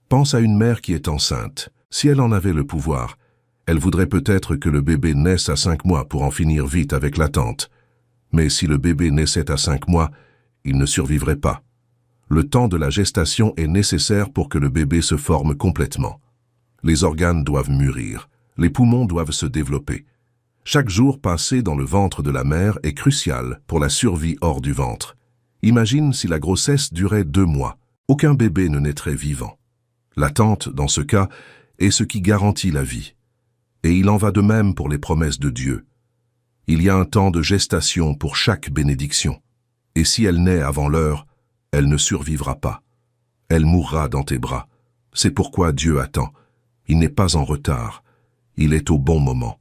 Pense à une mère qui est enceinte. Si elle en avait le pouvoir, elle voudrait peut-être que le bébé naisse à 5 mois pour en finir vite avec l'attente. Mais si le bébé naissait à 5 mois, il ne survivrait pas. Le temps de la gestation est nécessaire pour que le bébé se forme complètement. Les organes doivent mûrir, les poumons doivent se développer. Chaque jour passé dans le ventre de la mère est crucial pour la survie hors du ventre. Imagine si la grossesse durait 2 mois, aucun bébé ne naîtrait vivant. L'attente, dans ce cas, est ce qui garantit la vie. Et il en va de même pour les promesses de Dieu. Il y a un temps de gestation pour chaque bénédiction. Et si elle naît avant l'heure, elle ne survivra pas. Elle mourra dans tes bras. C'est pourquoi Dieu attend. Il n'est pas en retard. Il est au bon moment.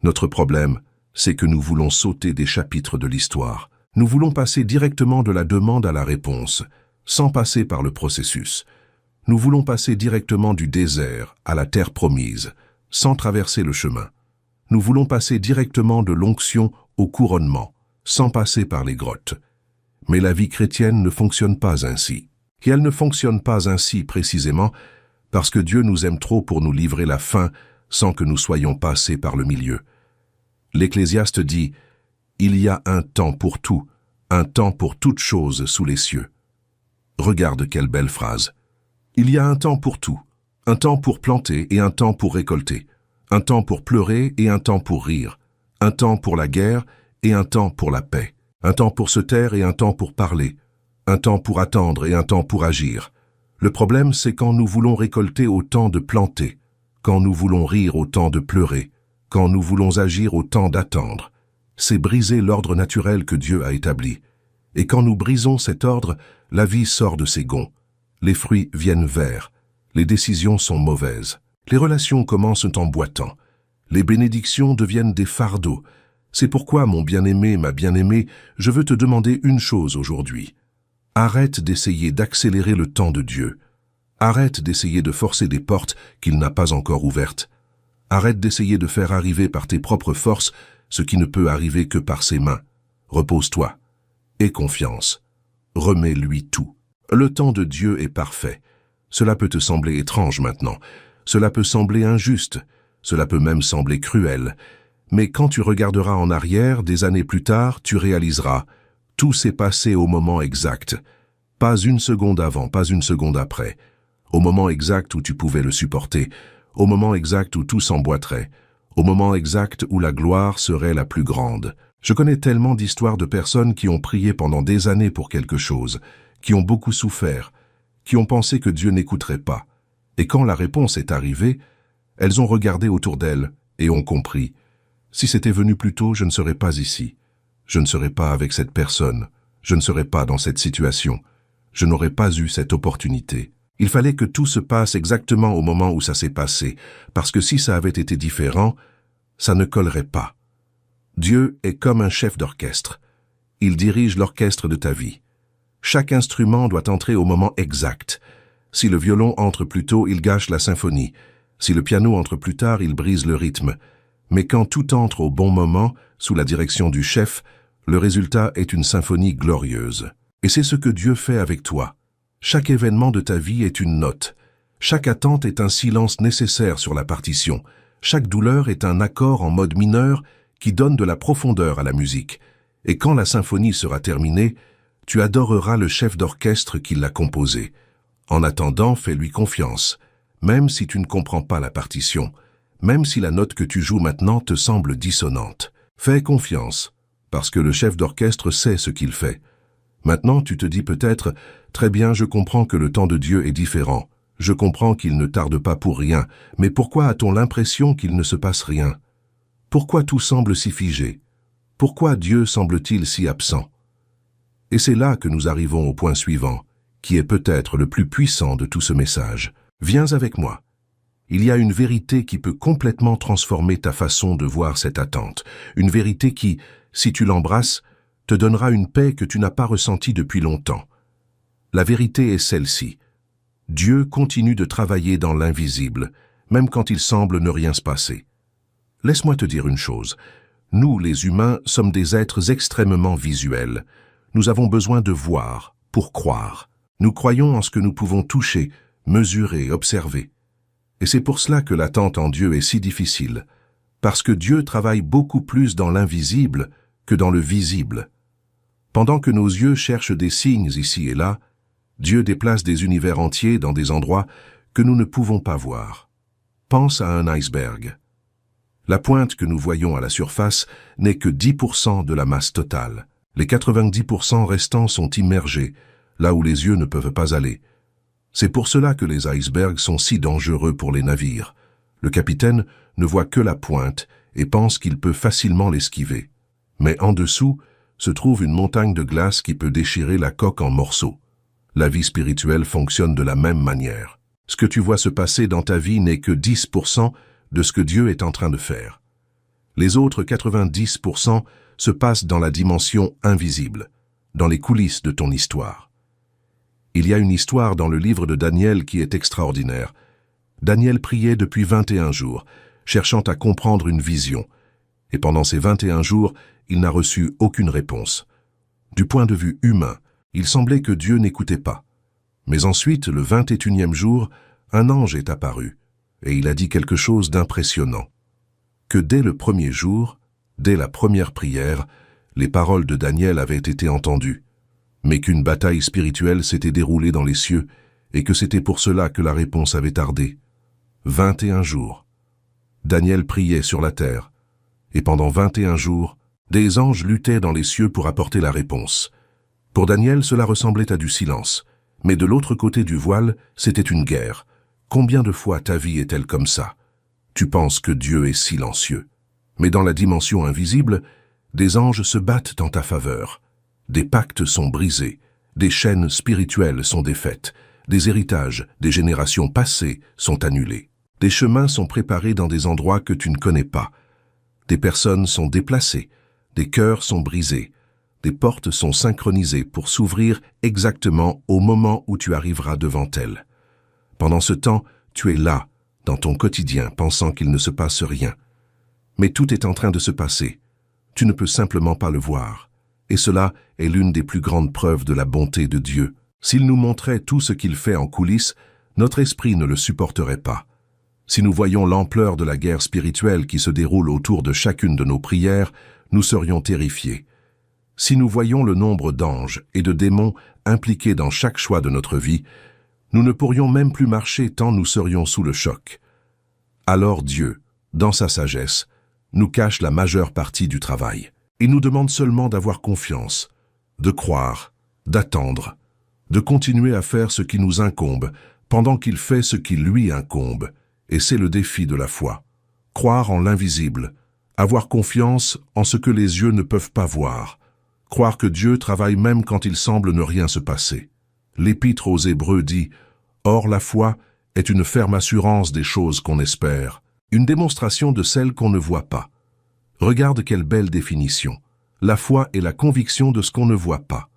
Notre problème, c'est que nous voulons sauter des chapitres de l'histoire. Nous voulons passer directement de la demande à la réponse, sans passer par le processus. Nous voulons passer directement du désert à la terre promise, sans traverser le chemin. Nous voulons passer directement de l'onction au couronnement, sans passer par les grottes. Mais la vie chrétienne ne fonctionne pas ainsi. Et elle ne fonctionne pas ainsi précisément parce que Dieu nous aime trop pour nous livrer la fin sans que nous soyons passés par le milieu. L'Ecclésiaste dit « Il y a un temps pour tout, un temps pour toute chose sous les cieux ». Regarde quelle belle phrase. Il y a un temps pour tout, un temps pour planter et un temps pour récolter, un temps pour pleurer et un temps pour rire, un temps pour la guerre et un temps pour la paix, un temps pour se taire et un temps pour parler, un temps pour attendre et un temps pour agir. Le problème, c'est quand nous voulons récolter au temps de planter, quand nous voulons rire au temps de pleurer, quand nous voulons agir au temps d'attendre. C'est briser l'ordre naturel que Dieu a établi. Et quand nous brisons cet ordre, la vie sort de ses gonds. Les fruits viennent verts, les décisions sont mauvaises, les relations commencent en boitant, les bénédictions deviennent des fardeaux. C'est pourquoi, mon bien-aimé, ma bien-aimée, je veux te demander une chose aujourd'hui. Arrête d'essayer d'accélérer le temps de Dieu. Arrête d'essayer de forcer des portes qu'il n'a pas encore ouvertes. Arrête d'essayer de faire arriver par tes propres forces ce qui ne peut arriver que par ses mains. Repose-toi. Aie confiance. Remets-lui tout. Le temps de Dieu est parfait. Cela peut te sembler étrange maintenant. Cela peut sembler injuste. Cela peut même sembler cruel. Mais quand tu regarderas en arrière, des années plus tard, tu réaliseras « Tout s'est passé au moment exact. Pas une seconde avant, pas une seconde après. Au moment exact où tu pouvais le supporter. Au moment exact où tout s'emboîterait. Au moment exact où la gloire serait la plus grande. » Je connais tellement d'histoires de personnes qui ont prié pendant des années pour quelque chose, qui ont beaucoup souffert, qui ont pensé que Dieu n'écouterait pas. Et quand la réponse est arrivée, elles ont regardé autour d'elles et ont compris. Si c'était venu plus tôt, je ne serais pas ici. Je ne serais pas avec cette personne. Je ne serais pas dans cette situation. Je n'aurais pas eu cette opportunité. Il fallait que tout se passe exactement au moment où ça s'est passé, parce que si ça avait été différent, ça ne collerait pas. Dieu est comme un chef d'orchestre. Il dirige l'orchestre de ta vie. Chaque instrument doit entrer au moment exact. Si le violon entre plus tôt, il gâche la symphonie. Si le piano entre plus tard, il brise le rythme. Mais quand tout entre au bon moment, sous la direction du chef, le résultat est une symphonie glorieuse. Et c'est ce que Dieu fait avec toi. Chaque événement de ta vie est une note. Chaque attente est un silence nécessaire sur la partition. Chaque douleur est un accord en mode mineur qui donne de la profondeur à la musique. Et quand la symphonie sera terminée, tu adoreras le chef d'orchestre qui l'a composé. En attendant, fais-lui confiance, même si tu ne comprends pas la partition, même si la note que tu joues maintenant te semble dissonante. Fais confiance, parce que le chef d'orchestre sait ce qu'il fait. Maintenant, tu te dis peut-être, très bien, je comprends que le temps de Dieu est différent. Je comprends qu'il ne tarde pas pour rien, mais pourquoi a-t-on l'impression qu'il ne se passe rien? Pourquoi tout semble si figé? Pourquoi Dieu semble-t-il si absent? Et c'est là que nous arrivons au point suivant, qui est peut-être le plus puissant de tout ce message. Viens avec moi. Il y a une vérité qui peut complètement transformer ta façon de voir cette attente. Une vérité qui, si tu l'embrasses, te donnera une paix que tu n'as pas ressentie depuis longtemps. La vérité est celle-ci. Dieu continue de travailler dans l'invisible, même quand il semble ne rien se passer. Laisse-moi te dire une chose. Nous, les humains, sommes des êtres extrêmement visuels. Nous avons besoin de voir pour croire. Nous croyons en ce que nous pouvons toucher, mesurer, observer. Et c'est pour cela que l'attente en Dieu est si difficile, parce que Dieu travaille beaucoup plus dans l'invisible que dans le visible. Pendant que nos yeux cherchent des signes ici et là, Dieu déplace des univers entiers dans des endroits que nous ne pouvons pas voir. Pense à un iceberg. La pointe que nous voyons à la surface n'est que 10% de la masse totale. Les 90% restants sont immergés, là où les yeux ne peuvent pas aller. C'est pour cela que les icebergs sont si dangereux pour les navires. Le capitaine ne voit que la pointe et pense qu'il peut facilement l'esquiver. Mais en dessous se trouve une montagne de glace qui peut déchirer la coque en morceaux. La vie spirituelle fonctionne de la même manière. Ce que tu vois se passer dans ta vie n'est que 10% de ce que Dieu est en train de faire. Les autres 90% se passent dans la dimension invisible, dans les coulisses de ton histoire. Il y a une histoire dans le livre de Daniel qui est extraordinaire. Daniel priait depuis 21 jours, cherchant à comprendre une vision. Et pendant ces 21 jours, il n'a reçu aucune réponse. Du point de vue humain, il semblait que Dieu n'écoutait pas. Mais ensuite, le 21e jour, un ange est apparu, et il a dit quelque chose d'impressionnant. Que dès le premier jour, dès la première prière, les paroles de Daniel avaient été entendues, mais qu'une bataille spirituelle s'était déroulée dans les cieux, et que c'était pour cela que la réponse avait tardé. 21 jours. Daniel priait sur la terre, et pendant 21 jours, des anges luttaient dans les cieux pour apporter la réponse. Pour Daniel, cela ressemblait à du silence. Mais de l'autre côté du voile, c'était une guerre. Combien de fois ta vie est-elle comme ça? Tu penses que Dieu est silencieux. Mais dans la dimension invisible, des anges se battent en ta faveur. Des pactes sont brisés. Des chaînes spirituelles sont défaites. Des héritages des générations passées sont annulés. Des chemins sont préparés dans des endroits que tu ne connais pas. Des personnes sont déplacées. Des cœurs sont brisés. Des portes sont synchronisées pour s'ouvrir exactement au moment où tu arriveras devant elles. Pendant ce temps, tu es là, dans ton quotidien, pensant qu'il ne se passe rien. Mais tout est en train de se passer. Tu ne peux simplement pas le voir. Et cela est l'une des plus grandes preuves de la bonté de Dieu. S'il nous montrait tout ce qu'il fait en coulisses, notre esprit ne le supporterait pas. Si nous voyions l'ampleur de la guerre spirituelle qui se déroule autour de chacune de nos prières, nous serions terrifiés. Si nous voyions le nombre d'anges et de démons impliqués dans chaque choix de notre vie, nous ne pourrions même plus marcher tant nous serions sous le choc. Alors Dieu, dans sa sagesse, nous cache la majeure partie du travail. Il nous demande seulement d'avoir confiance, de croire, d'attendre, de continuer à faire ce qui nous incombe pendant qu'il fait ce qui lui incombe. Et c'est le défi de la foi. Croire en l'invisible, avoir confiance en ce que les yeux ne peuvent pas voir, croire que Dieu travaille même quand il semble ne rien se passer. L'Épître aux Hébreux dit « Or la foi est une ferme assurance des choses qu'on espère, une démonstration de celles qu'on ne voit pas. » Regarde quelle belle définition. La foi est la conviction de ce qu'on ne voit pas.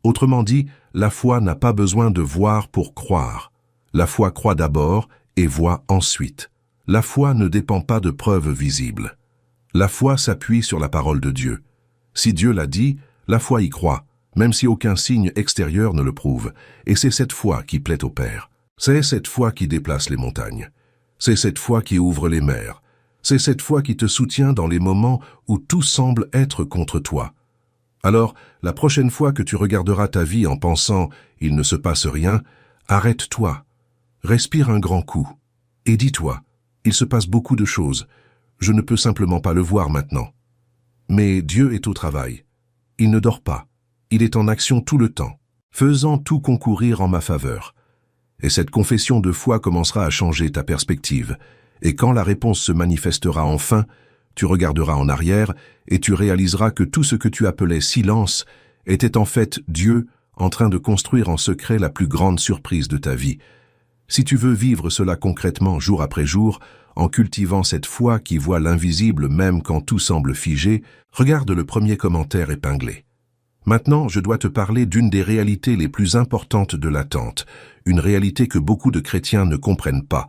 Autrement dit, la foi n'a pas besoin de voir pour croire. La foi croit d'abord et voit ensuite. La foi ne dépend pas de preuves visibles. La foi s'appuie sur la parole de Dieu. Si Dieu l'a dit, la foi y croit, même si aucun signe extérieur ne le prouve. Et c'est cette foi qui plaît au Père. C'est cette foi qui déplace les montagnes. C'est cette foi qui ouvre les mers. C'est cette foi qui te soutient dans les moments où tout semble être contre toi. Alors, la prochaine fois que tu regarderas ta vie en pensant « il ne se passe rien », arrête-toi, respire un grand coup et dis-toi « il se passe beaucoup de choses, je ne peux simplement pas le voir maintenant ». Mais Dieu est au travail. Il ne dort pas. il est en action tout le temps, faisant tout concourir en ma faveur. Et cette confession de foi commencera à changer ta perspective. Et quand la réponse se manifestera enfin, tu regarderas en arrière et tu réaliseras que tout ce que tu appelais silence était en fait Dieu en train de construire en secret la plus grande surprise de ta vie. Si tu veux vivre cela concrètement jour après jour, en cultivant cette foi qui voit l'invisible même quand tout semble figé, regarde le premier commentaire épinglé. Maintenant, je dois te parler d'une des réalités les plus importantes de l'attente, une réalité que beaucoup de chrétiens ne comprennent pas,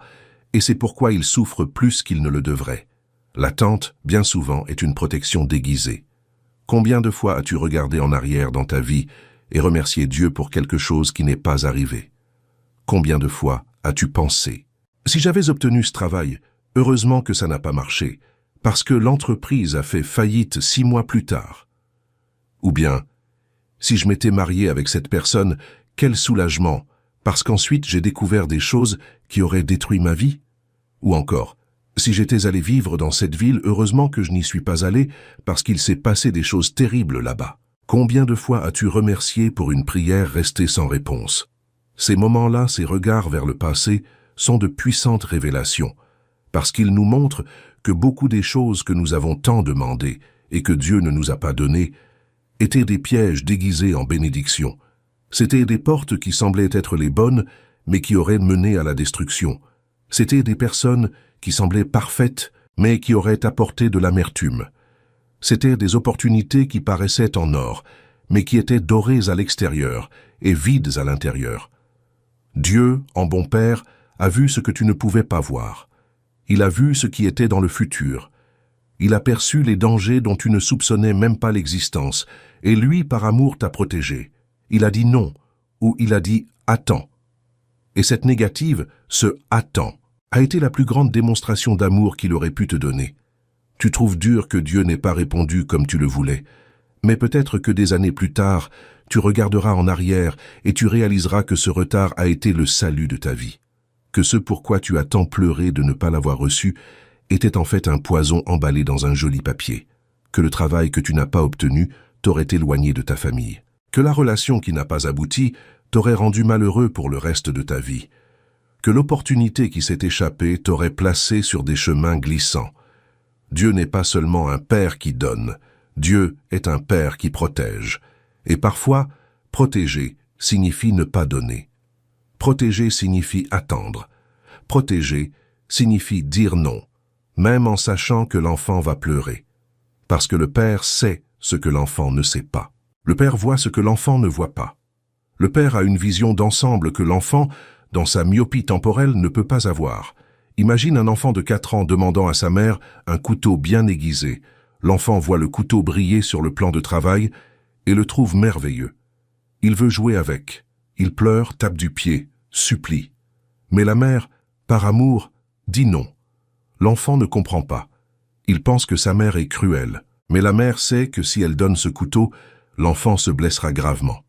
et c'est pourquoi ils souffrent plus qu'ils ne le devraient. L'attente, bien souvent, est une protection déguisée. Combien de fois as-tu regardé en arrière dans ta vie et remercié Dieu pour quelque chose qui n'est pas arrivé? Combien de fois as-tu pensé « Si j'avais obtenu ce travail, heureusement que ça n'a pas marché, parce que l'entreprise a fait faillite 6 mois plus tard. » Ou bien « Si je m'étais marié avec cette personne, quel soulagement, parce qu'ensuite j'ai découvert des choses qui auraient détruit ma vie. » Ou encore « Si j'étais allé vivre dans cette ville, heureusement que je n'y suis pas allé, parce qu'il s'est passé des choses terribles là-bas. » Combien de fois as-tu remercié pour une prière restée sans réponse? Ces moments-là, ces regards vers le passé, sont de puissantes révélations, parce qu'ils nous montrent que beaucoup des choses que nous avons tant demandées et que Dieu ne nous a pas données étaient des pièges déguisés en bénédictions. C'étaient des portes qui semblaient être les bonnes, mais qui auraient mené à la destruction. C'étaient des personnes qui semblaient parfaites, mais qui auraient apporté de l'amertume. C'étaient des opportunités qui paraissaient en or, mais qui étaient dorées à l'extérieur et vides à l'intérieur. Dieu, en bon Père, a vu ce que tu ne pouvais pas voir. Il a vu ce qui était dans le futur. Il a perçu les dangers dont tu ne soupçonnais même pas l'existence, et lui, par amour, t'a protégé. Il a dit non, ou il a dit attends. Et cette négative, ce attends, a été la plus grande démonstration d'amour qu'il aurait pu te donner. Tu trouves dur que Dieu n'ait pas répondu comme tu le voulais, mais peut-être que des années plus tard, tu regarderas en arrière et tu réaliseras que ce retard a été le salut de ta vie, que ce pourquoi tu as tant pleuré de ne pas l'avoir reçu était en fait un poison emballé dans un joli papier, que le travail que tu n'as pas obtenu t'aurait éloigné de ta famille, que la relation qui n'a pas abouti t'aurait rendu malheureux pour le reste de ta vie, que l'opportunité qui s'est échappée t'aurait placé sur des chemins glissants. Dieu n'est pas seulement un Père qui donne, Dieu est un Père qui protège. Et parfois, protéger signifie ne pas donner. Protéger signifie attendre. Protéger signifie dire non, même en sachant que l'enfant va pleurer. Parce que le Père sait ce que l'enfant ne sait pas. Le Père voit ce que l'enfant ne voit pas. Le Père a une vision d'ensemble que l'enfant, dans sa myopie temporelle, ne peut pas avoir. Imagine un enfant de 4 ans demandant à sa mère un couteau bien aiguisé. L'enfant voit le couteau briller sur le plan de travail et le trouve merveilleux. Il veut jouer avec. Il pleure, tape du pied, supplie. Mais la mère, par amour, dit non. L'enfant ne comprend pas. Il pense que sa mère est cruelle. Mais la mère sait que si elle donne ce couteau, l'enfant se blessera gravement.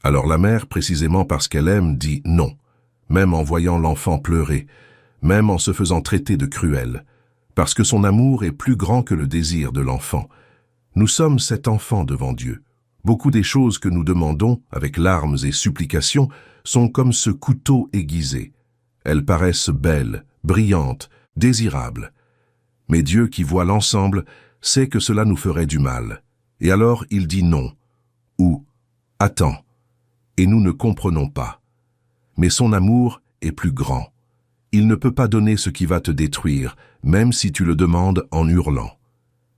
Alors la mère, précisément parce qu'elle aime, dit non, même en voyant l'enfant pleurer, même en se faisant traiter de cruel, parce que son amour est plus grand que le désir de l'enfant. Nous sommes cet enfant devant Dieu. Beaucoup des choses que nous demandons, avec larmes et supplications, sont comme ce couteau aiguisé. Elles paraissent belles, brillantes, désirables. Mais Dieu qui voit l'ensemble sait que cela nous ferait du mal. Et alors il dit non, ou attends, et nous ne comprenons pas. Mais son amour est plus grand. Il ne peut pas donner ce qui va te détruire, même si tu le demandes en hurlant.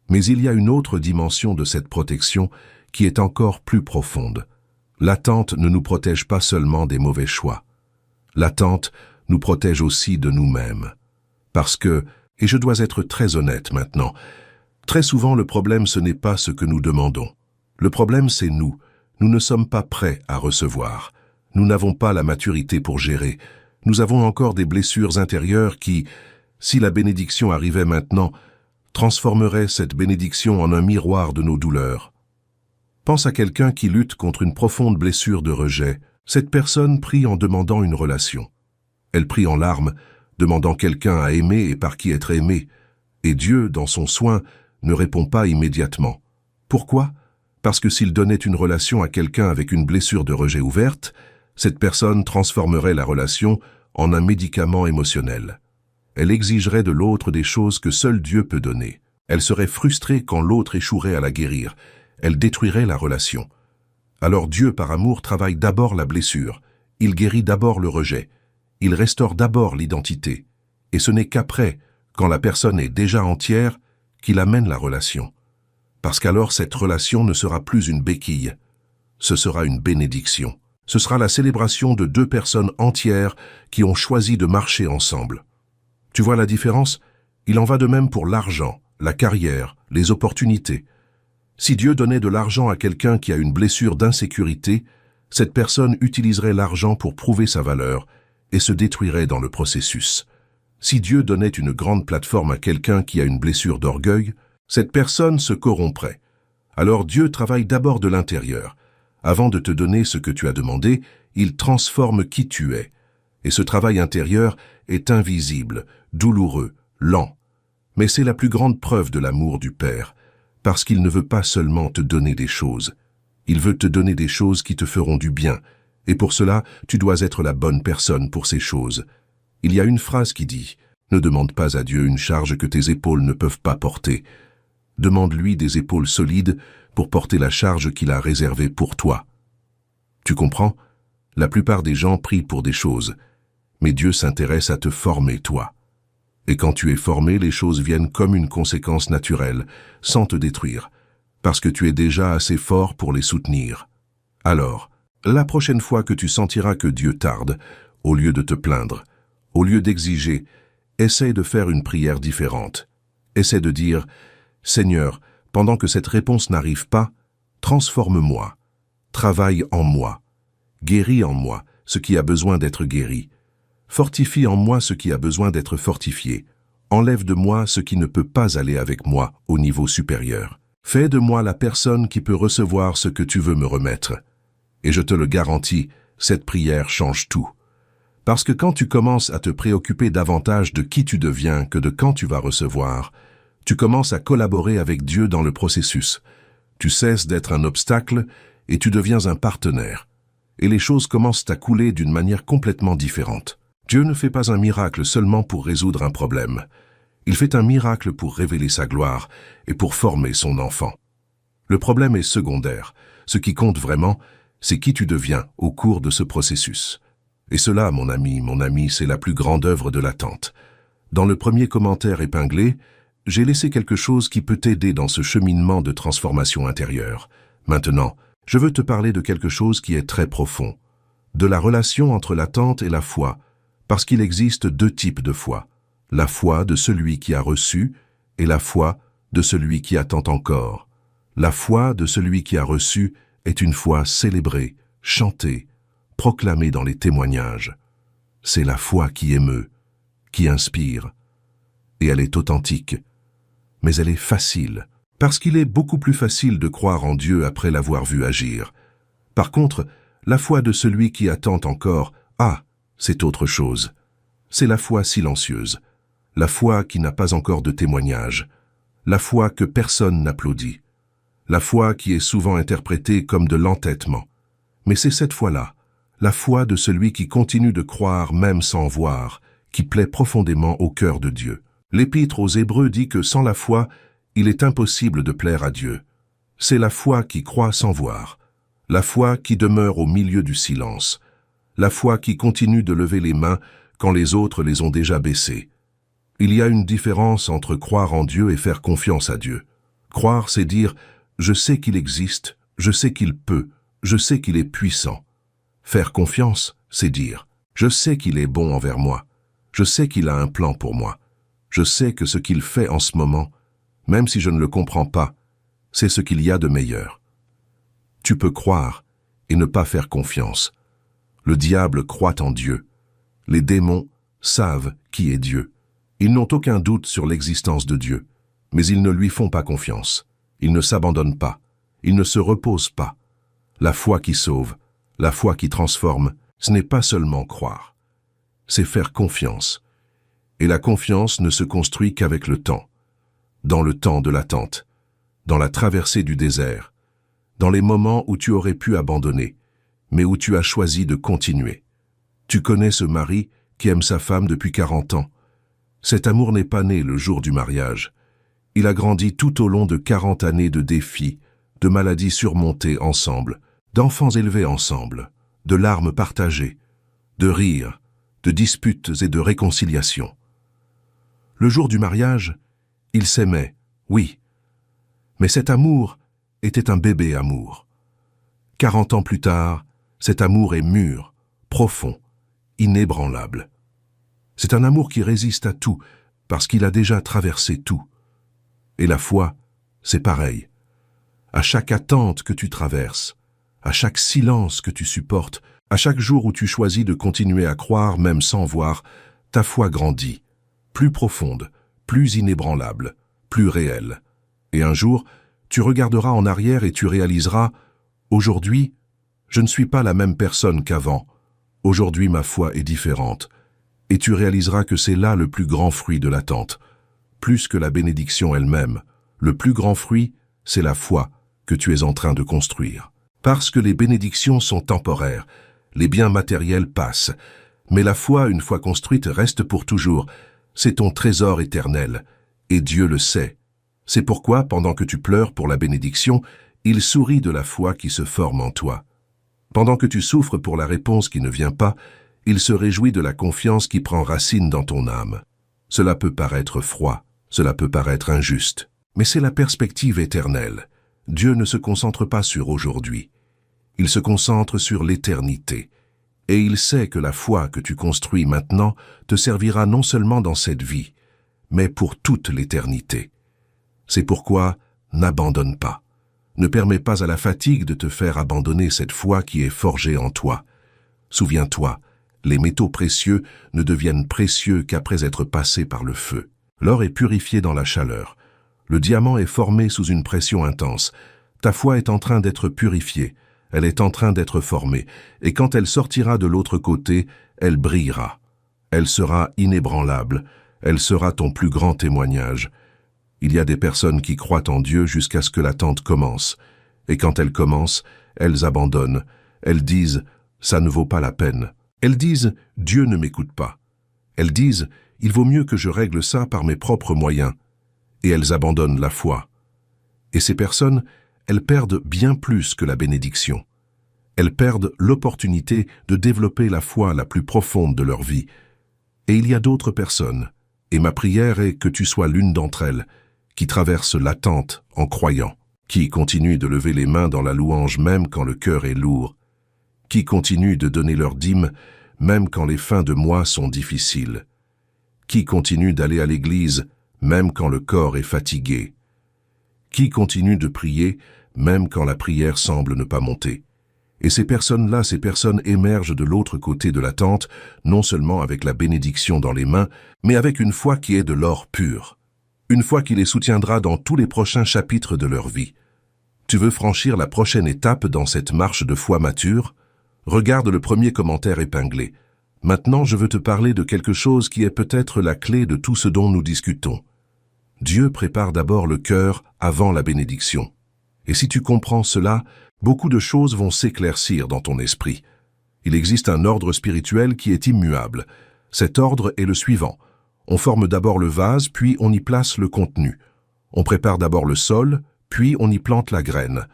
Mais il y a une autre dimension de cette protection qui est encore plus profonde. L'attente ne nous protège pas seulement des mauvais choix. L'attente nous protège aussi de nous-mêmes. Parce que, et je dois être très honnête maintenant, très souvent le problème ce n'est pas ce que nous demandons. Le problème c'est nous. Nous ne sommes pas prêts à recevoir. Nous n'avons pas la maturité pour gérer. Nous avons encore des blessures intérieures qui, si la bénédiction arrivait maintenant, transformeraient cette bénédiction en un miroir de nos douleurs. Pense à quelqu'un qui lutte contre une profonde blessure de rejet. Cette personne prie en demandant une relation. Elle prie en larmes, demandant quelqu'un à aimer et par qui être aimé. Et Dieu, dans son soin, ne répond pas immédiatement. Pourquoi? Parce que s'il donnait une relation à quelqu'un avec une blessure de rejet ouverte, cette personne transformerait la relation en un médicament émotionnel. Elle exigerait de l'autre des choses que seul Dieu peut donner. Elle serait frustrée quand l'autre échouerait à la guérir. Elle détruirait la relation. Alors Dieu, par amour, travaille d'abord la blessure. Il guérit d'abord le rejet. Il restaure d'abord l'identité. Et ce n'est qu'après, quand la personne est déjà entière, qu'il amène la relation. Parce qu'alors cette relation ne sera plus une béquille. Ce sera une bénédiction. Ce sera la célébration de deux personnes entières qui ont choisi de marcher ensemble. Tu vois la différence? Il en va de même pour l'argent, la carrière, les opportunités. Si Dieu donnait de l'argent à quelqu'un qui a une blessure d'insécurité, cette personne utiliserait l'argent pour prouver sa valeur et se détruirait dans le processus. Si Dieu donnait une grande plateforme à quelqu'un qui a une blessure d'orgueil, cette personne se corromprait. Alors Dieu travaille d'abord de l'intérieur. Avant de te donner ce que tu as demandé, il transforme qui tu es. Et ce travail intérieur est invisible, douloureux, lent. Mais c'est la plus grande preuve de l'amour du Père, parce qu'il ne veut pas seulement te donner des choses. Il veut te donner des choses qui te feront du bien, et pour cela, tu dois être la bonne personne pour ces choses. Il y a une phrase qui dit « Ne demande pas à Dieu une charge que tes épaules ne peuvent pas porter. Demande-lui des épaules solides pour porter la charge qu'il a réservée pour toi. » Tu comprends? La plupart des gens prient pour des choses, mais Dieu s'intéresse à te former, toi. Et quand tu es formé, les choses viennent comme une conséquence naturelle, sans te détruire, parce que tu es déjà assez fort pour les soutenir. Alors, la prochaine fois que tu sentiras que Dieu tarde, au lieu de te plaindre, au lieu d'exiger, essaie de faire une prière différente. Essaie de dire « Seigneur, pendant que cette réponse n'arrive pas, transforme-moi, travaille en moi, guéris en moi ce qui a besoin d'être guéri, fortifie en moi ce qui a besoin d'être fortifié, enlève de moi ce qui ne peut pas aller avec moi au niveau supérieur. Fais de moi la personne qui peut recevoir ce que tu veux me remettre. » Et je te le garantis, cette prière change tout. Parce que quand tu commences à te préoccuper davantage de qui tu deviens que de quand tu vas recevoir, tu commences à collaborer avec Dieu dans le processus. Tu cesses d'être un obstacle et tu deviens un partenaire. Et les choses commencent à couler d'une manière complètement différente. Dieu ne fait pas un miracle seulement pour résoudre un problème. Il fait un miracle pour révéler sa gloire et pour former son enfant. Le problème est secondaire. Ce qui compte vraiment, c'est qui tu deviens au cours de ce processus. Et cela, mon ami, c'est la plus grande œuvre de l'attente. Dans le premier commentaire épinglé, j'ai laissé quelque chose qui peut t'aider dans ce cheminement de transformation intérieure. Maintenant, je veux te parler de quelque chose qui est très profond, de la relation entre l'attente et la foi, parce qu'il existe deux types de foi, la foi de celui qui a reçu et la foi de celui qui attend encore. La foi de celui qui a reçu est une foi célébrée, chantée, proclamée dans les témoignages. C'est la foi qui émeut, qui inspire, et elle est authentique. Mais elle est facile, parce qu'il est beaucoup plus facile de croire en Dieu après l'avoir vu agir. Par contre, la foi de celui qui attend encore, c'est autre chose. C'est la foi silencieuse, la foi qui n'a pas encore de témoignage, la foi que personne n'applaudit, la foi qui est souvent interprétée comme de l'entêtement. Mais c'est cette foi-là, la foi de celui qui continue de croire même sans voir, qui plaît profondément au cœur de Dieu. L'Épître aux Hébreux dit que sans la foi, il est impossible de plaire à Dieu. C'est la foi qui croit sans voir, la foi qui demeure au milieu du silence, la foi qui continue de lever les mains quand les autres les ont déjà baissées. Il y a une différence entre croire en Dieu et faire confiance à Dieu. Croire, c'est dire « je sais qu'il existe, je sais qu'il peut, je sais qu'il est puissant ». Faire confiance, c'est dire « je sais qu'il est bon envers moi, je sais qu'il a un plan pour moi, je sais que ce qu'il fait en ce moment, même si je ne le comprends pas, c'est ce qu'il y a de meilleur ». Tu peux croire et ne pas faire confiance. Le diable croit en Dieu. Les démons savent qui est Dieu. Ils n'ont aucun doute sur l'existence de Dieu, mais ils ne lui font pas confiance. Ils ne s'abandonnent pas. Ils ne se reposent pas. La foi qui sauve, la foi qui transforme, ce n'est pas seulement croire. C'est faire confiance. Et la confiance ne se construit qu'avec le temps. Dans le temps de l'attente, dans la traversée du désert, dans les moments où tu aurais pu abandonner, mais où tu as choisi de continuer. Tu connais ce mari qui aime sa femme depuis 40 ans. Cet amour n'est pas né le jour du mariage. Il a grandi tout au long de 40 années de défis, de maladies surmontées ensemble, d'enfants élevés ensemble, de larmes partagées, de rires, de disputes et de réconciliations. Le jour du mariage, ils s'aimaient, oui, mais cet amour était un bébé amour. 40 ans plus tard, cet amour est mûr, profond, inébranlable. C'est un amour qui résiste à tout, parce qu'il a déjà traversé tout. Et la foi, c'est pareil. À chaque attente que tu traverses, à chaque silence que tu supportes, à chaque jour où tu choisis de continuer à croire même sans voir, ta foi grandit, plus profonde, plus inébranlable, plus réelle. Et un jour, tu regarderas en arrière et tu réaliseras « Aujourd'hui, je ne suis pas la même personne qu'avant. Aujourd'hui, ma foi est différente. » Et tu réaliseras que c'est là le plus grand fruit de l'attente. Plus que la bénédiction elle-même, le plus grand fruit, c'est la foi que tu es en train de construire. Parce que les bénédictions sont temporaires, les biens matériels passent, mais la foi, une fois construite, reste pour toujours. C'est ton trésor éternel, et Dieu le sait. C'est pourquoi, pendant que tu pleures pour la bénédiction, il sourit de la foi qui se forme en toi. Pendant que tu souffres pour la réponse qui ne vient pas, il se réjouit de la confiance qui prend racine dans ton âme. Cela peut paraître froid, cela peut paraître injuste, mais c'est la perspective éternelle. Dieu ne se concentre pas sur aujourd'hui. Il se concentre sur l'éternité. Et il sait que la foi que tu construis maintenant te servira non seulement dans cette vie, mais pour toute l'éternité. C'est pourquoi n'abandonne pas. Ne permets pas à la fatigue de te faire abandonner cette foi qui est forgée en toi. Souviens-toi, les métaux précieux ne deviennent précieux qu'après être passés par le feu. L'or est purifié dans la chaleur. Le diamant est formé sous une pression intense. Ta foi est en train d'être purifiée. Elle est en train d'être formée. Et quand elle sortira de l'autre côté, elle brillera. Elle sera inébranlable. Elle sera ton plus grand témoignage. Il y a des personnes qui croient en Dieu jusqu'à ce que l'attente commence. Et quand elle commence, elles abandonnent. Elles disent « ça ne vaut pas la peine ». Elles disent « Dieu ne m'écoute pas ». Elles disent « il vaut mieux que je règle ça par mes propres moyens ». Et elles abandonnent la foi. Et ces personnes, elles perdent bien plus que la bénédiction. Elles perdent l'opportunité de développer la foi la plus profonde de leur vie. Et il y a d'autres personnes, et ma prière est que tu sois l'une d'entre elles, qui traversent l'attente en croyant, qui continuent de lever les mains dans la louange même quand le cœur est lourd, qui continuent de donner leur dîme même quand les fins de mois sont difficiles, qui continuent d'aller à l'église même quand le corps est fatigué, qui continuent de prier même quand la prière semble ne pas monter. Et ces personnes-là, ces personnes émergent de l'autre côté de la tente, non seulement avec la bénédiction dans les mains, mais avec une foi qui est de l'or pur, une foi qui les soutiendra dans tous les prochains chapitres de leur vie. Tu veux franchir la prochaine étape dans cette marche de foi mature? Regarde le premier commentaire épinglé. Maintenant, je veux te parler de quelque chose qui est peut-être la clé de tout ce dont nous discutons. Dieu prépare d'abord le cœur avant la bénédiction. Et si tu comprends cela, beaucoup de choses vont s'éclaircir dans ton esprit. Il existe un ordre spirituel qui est immuable. Cet ordre est le suivant. On forme d'abord le vase, puis on y place le contenu. On prépare d'abord le sol, puis on y plante la graine.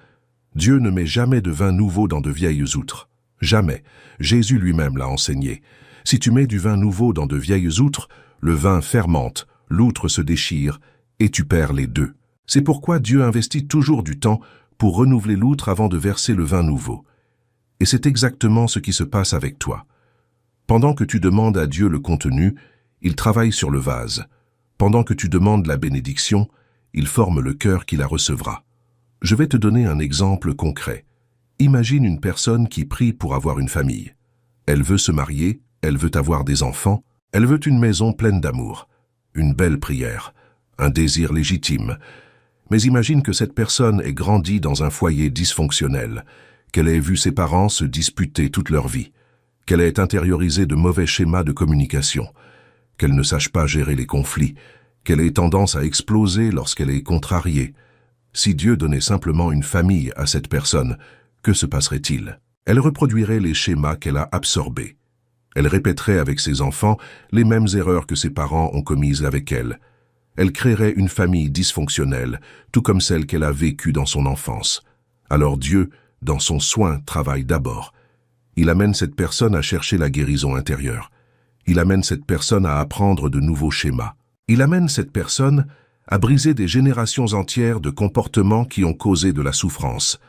Dieu ne met jamais de vin nouveau dans de vieilles outres. Jamais. Jésus lui-même l'a enseigné. Si tu mets du vin nouveau dans de vieilles outres, le vin fermente, l'outre se déchire, et tu perds les deux. C'est pourquoi Dieu investit toujours du temps pour renouveler l'outre avant de verser le vin nouveau. Et c'est exactement ce qui se passe avec toi. Pendant que tu demandes à Dieu le contenu, il travaille sur le vase. Pendant que tu demandes la bénédiction, il forme le cœur qui la recevra. Je vais te donner un exemple concret. Imagine une personne qui prie pour avoir une famille. Elle veut se marier, elle veut avoir des enfants, elle veut une maison pleine d'amour. Une belle prière, un désir légitime. Mais imagine que cette personne ait grandi dans un foyer dysfonctionnel, qu'elle ait vu ses parents se disputer toute leur vie, qu'elle ait intériorisé de mauvais schémas de communication, qu'elle ne sache pas gérer les conflits, qu'elle ait tendance à exploser lorsqu'elle est contrariée. Si Dieu donnait simplement une famille à cette personne, que se passerait-il? Elle reproduirait les schémas qu'elle a absorbés. Elle répéterait avec ses enfants les mêmes erreurs que ses parents ont commises avec elle. Elle créerait une famille dysfonctionnelle, tout comme celle qu'elle a vécue dans son enfance. Alors Dieu, dans son soin, travaille d'abord. Il amène cette personne à chercher la guérison intérieure. Il amène cette personne à apprendre de nouveaux schémas. Il amène cette personne à briser des générations entières de comportements qui ont causé de la souffrance.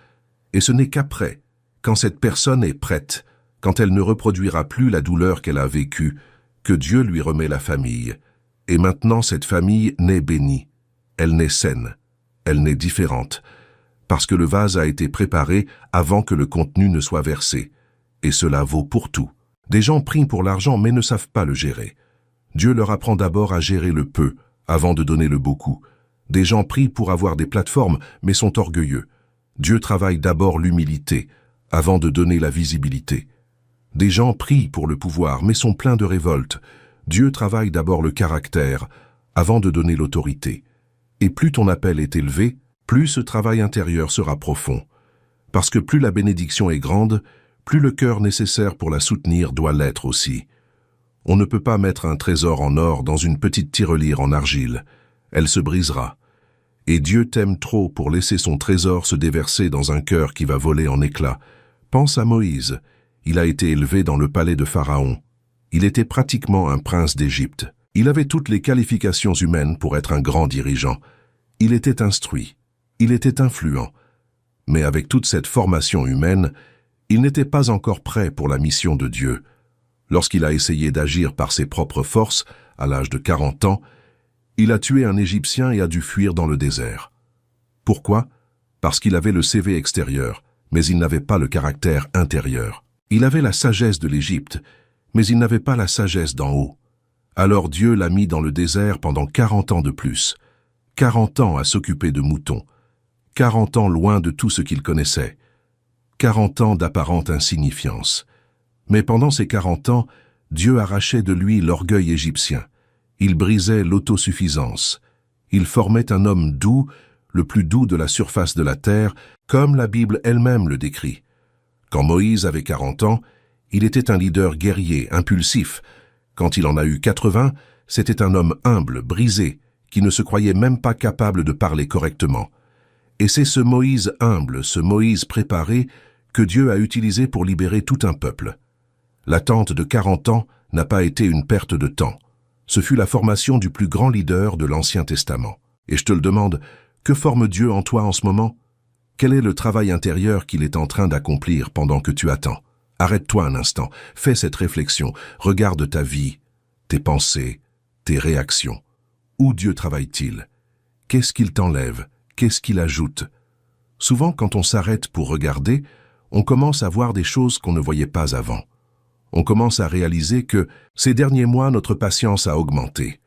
Et ce n'est qu'après, quand cette personne est prête, quand elle ne reproduira plus la douleur qu'elle a vécue, que Dieu lui remet la famille. Et maintenant cette famille naît bénie. Elle naît saine. Elle naît différente. Parce que le vase a été préparé avant que le contenu ne soit versé. Et cela vaut pour tout. Des gens prient pour l'argent mais ne savent pas le gérer. Dieu leur apprend d'abord à gérer le peu, avant de donner le beaucoup. Des gens prient pour avoir des plateformes mais sont orgueilleux. Dieu travaille d'abord l'humilité, avant de donner la visibilité. Des gens prient pour le pouvoir mais sont pleins de révolte. Dieu travaille d'abord le caractère, avant de donner l'autorité. Et plus ton appel est élevé, plus ce travail intérieur sera profond. Parce que plus la bénédiction est grande, plus le cœur nécessaire pour la soutenir doit l'être aussi. On ne peut pas mettre un trésor en or dans une petite tirelire en argile. Elle se brisera. Et Dieu t'aime trop pour laisser son trésor se déverser dans un cœur qui va voler en éclats. Pense à Moïse. Il a été élevé dans le palais de Pharaon. Il était pratiquement un prince d'Égypte. Il avait toutes les qualifications humaines pour être un grand dirigeant. Il était instruit. Il était influent. Mais avec toute cette formation humaine, il n'était pas encore prêt pour la mission de Dieu. Lorsqu'il a essayé d'agir par ses propres forces, à l'âge de 40 ans, il a tué un Égyptien et a dû fuir dans le désert. Pourquoi? Parce qu'il avait le CV extérieur, mais il n'avait pas le caractère intérieur. Il avait la sagesse de l'Égypte, mais il n'avait pas la sagesse d'en haut. Alors Dieu l'a mis dans le désert pendant 40 ans de plus. 40 ans à s'occuper de moutons. 40 ans loin de tout ce qu'il connaissait. 40 ans d'apparente insignifiance. Mais pendant ces 40 ans, Dieu arrachait de lui l'orgueil égyptien. Il brisait l'autosuffisance. Il formait un homme doux, le plus doux de la surface de la terre, comme la Bible elle-même le décrit. Quand Moïse avait 40 ans, il était un leader guerrier, impulsif. Quand il en a eu 80, c'était un homme humble, brisé, qui ne se croyait même pas capable de parler correctement. Et c'est ce Moïse humble, ce Moïse préparé, que Dieu a utilisé pour libérer tout un peuple. L'attente de 40 ans n'a pas été une perte de temps. Ce fut la formation du plus grand leader de l'Ancien Testament. Et je te le demande, que forme Dieu en toi en ce moment? Quel est le travail intérieur qu'il est en train d'accomplir pendant que tu attends? Arrête-toi un instant, fais cette réflexion, regarde ta vie, tes pensées, tes réactions. Où Dieu travaille-t-il? Qu'est-ce qu'il t'enlève? Qu'est-ce qu'il ajoute? Souvent, quand on s'arrête pour regarder, on commence à voir des choses qu'on ne voyait pas avant. On commence à réaliser que, ces derniers mois, notre patience a augmenté,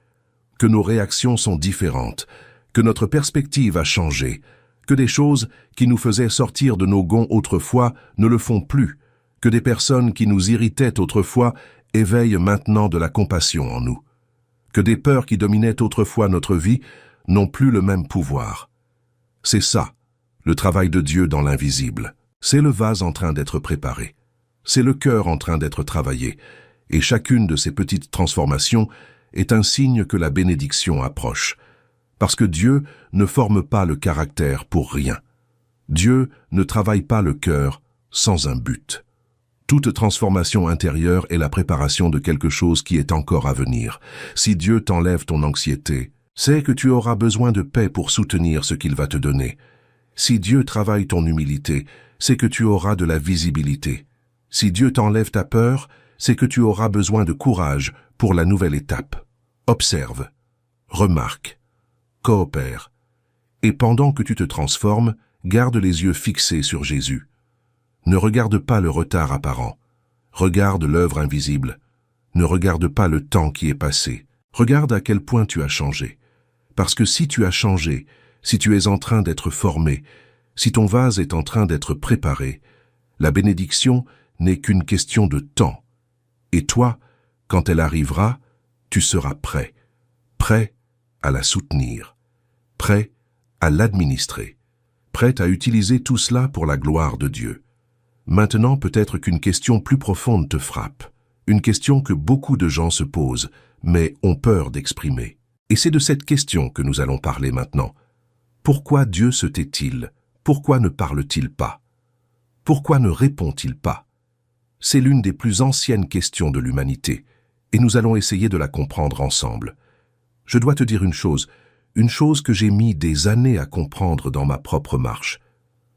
que nos réactions sont différentes, que notre perspective a changé, que des choses qui nous faisaient sortir de nos gonds autrefois ne le font plus, que des personnes qui nous irritaient autrefois éveillent maintenant de la compassion en nous, que des peurs qui dominaient autrefois notre vie n'ont plus le même pouvoir. C'est ça, le travail de Dieu dans l'invisible. C'est le vase en train d'être préparé. C'est le cœur en train d'être travaillé. Et chacune de ces petites transformations est un signe que la bénédiction approche. Parce que Dieu ne forme pas le caractère pour rien. Dieu ne travaille pas le cœur sans un but. Toute transformation intérieure est la préparation de quelque chose qui est encore à venir. Si Dieu t'enlève ton anxiété, c'est que tu auras besoin de paix pour soutenir ce qu'il va te donner. Si Dieu travaille ton humilité, c'est que tu auras de la visibilité. Si Dieu t'enlève ta peur, c'est que tu auras besoin de courage pour la nouvelle étape. Observe, remarque, coopère. Et pendant que tu te transformes, garde les yeux fixés sur Jésus. Ne regarde pas le retard apparent. Regarde l'œuvre invisible. Ne regarde pas le temps qui est passé. Regarde à quel point tu as changé. Parce que si tu as changé, si tu es en train d'être formé, si ton vase est en train d'être préparé, la bénédiction n'est qu'une question de temps. Et toi, quand elle arrivera, tu seras prêt. Prêt à la soutenir. Prêt à l'administrer. prête à utiliser tout cela pour la gloire de Dieu. Maintenant, peut-être qu'une question plus profonde te frappe, une question que beaucoup de gens se posent, mais ont peur d'exprimer. Et c'est de cette question que nous allons parler maintenant. Pourquoi Dieu se tait-il? Pourquoi ne parle-t-il pas? Pourquoi ne répond-il pas? C'est l'une des plus anciennes questions de l'humanité, et nous allons essayer de la comprendre ensemble. Je dois te dire une chose que j'ai mis des années à comprendre dans ma propre marche.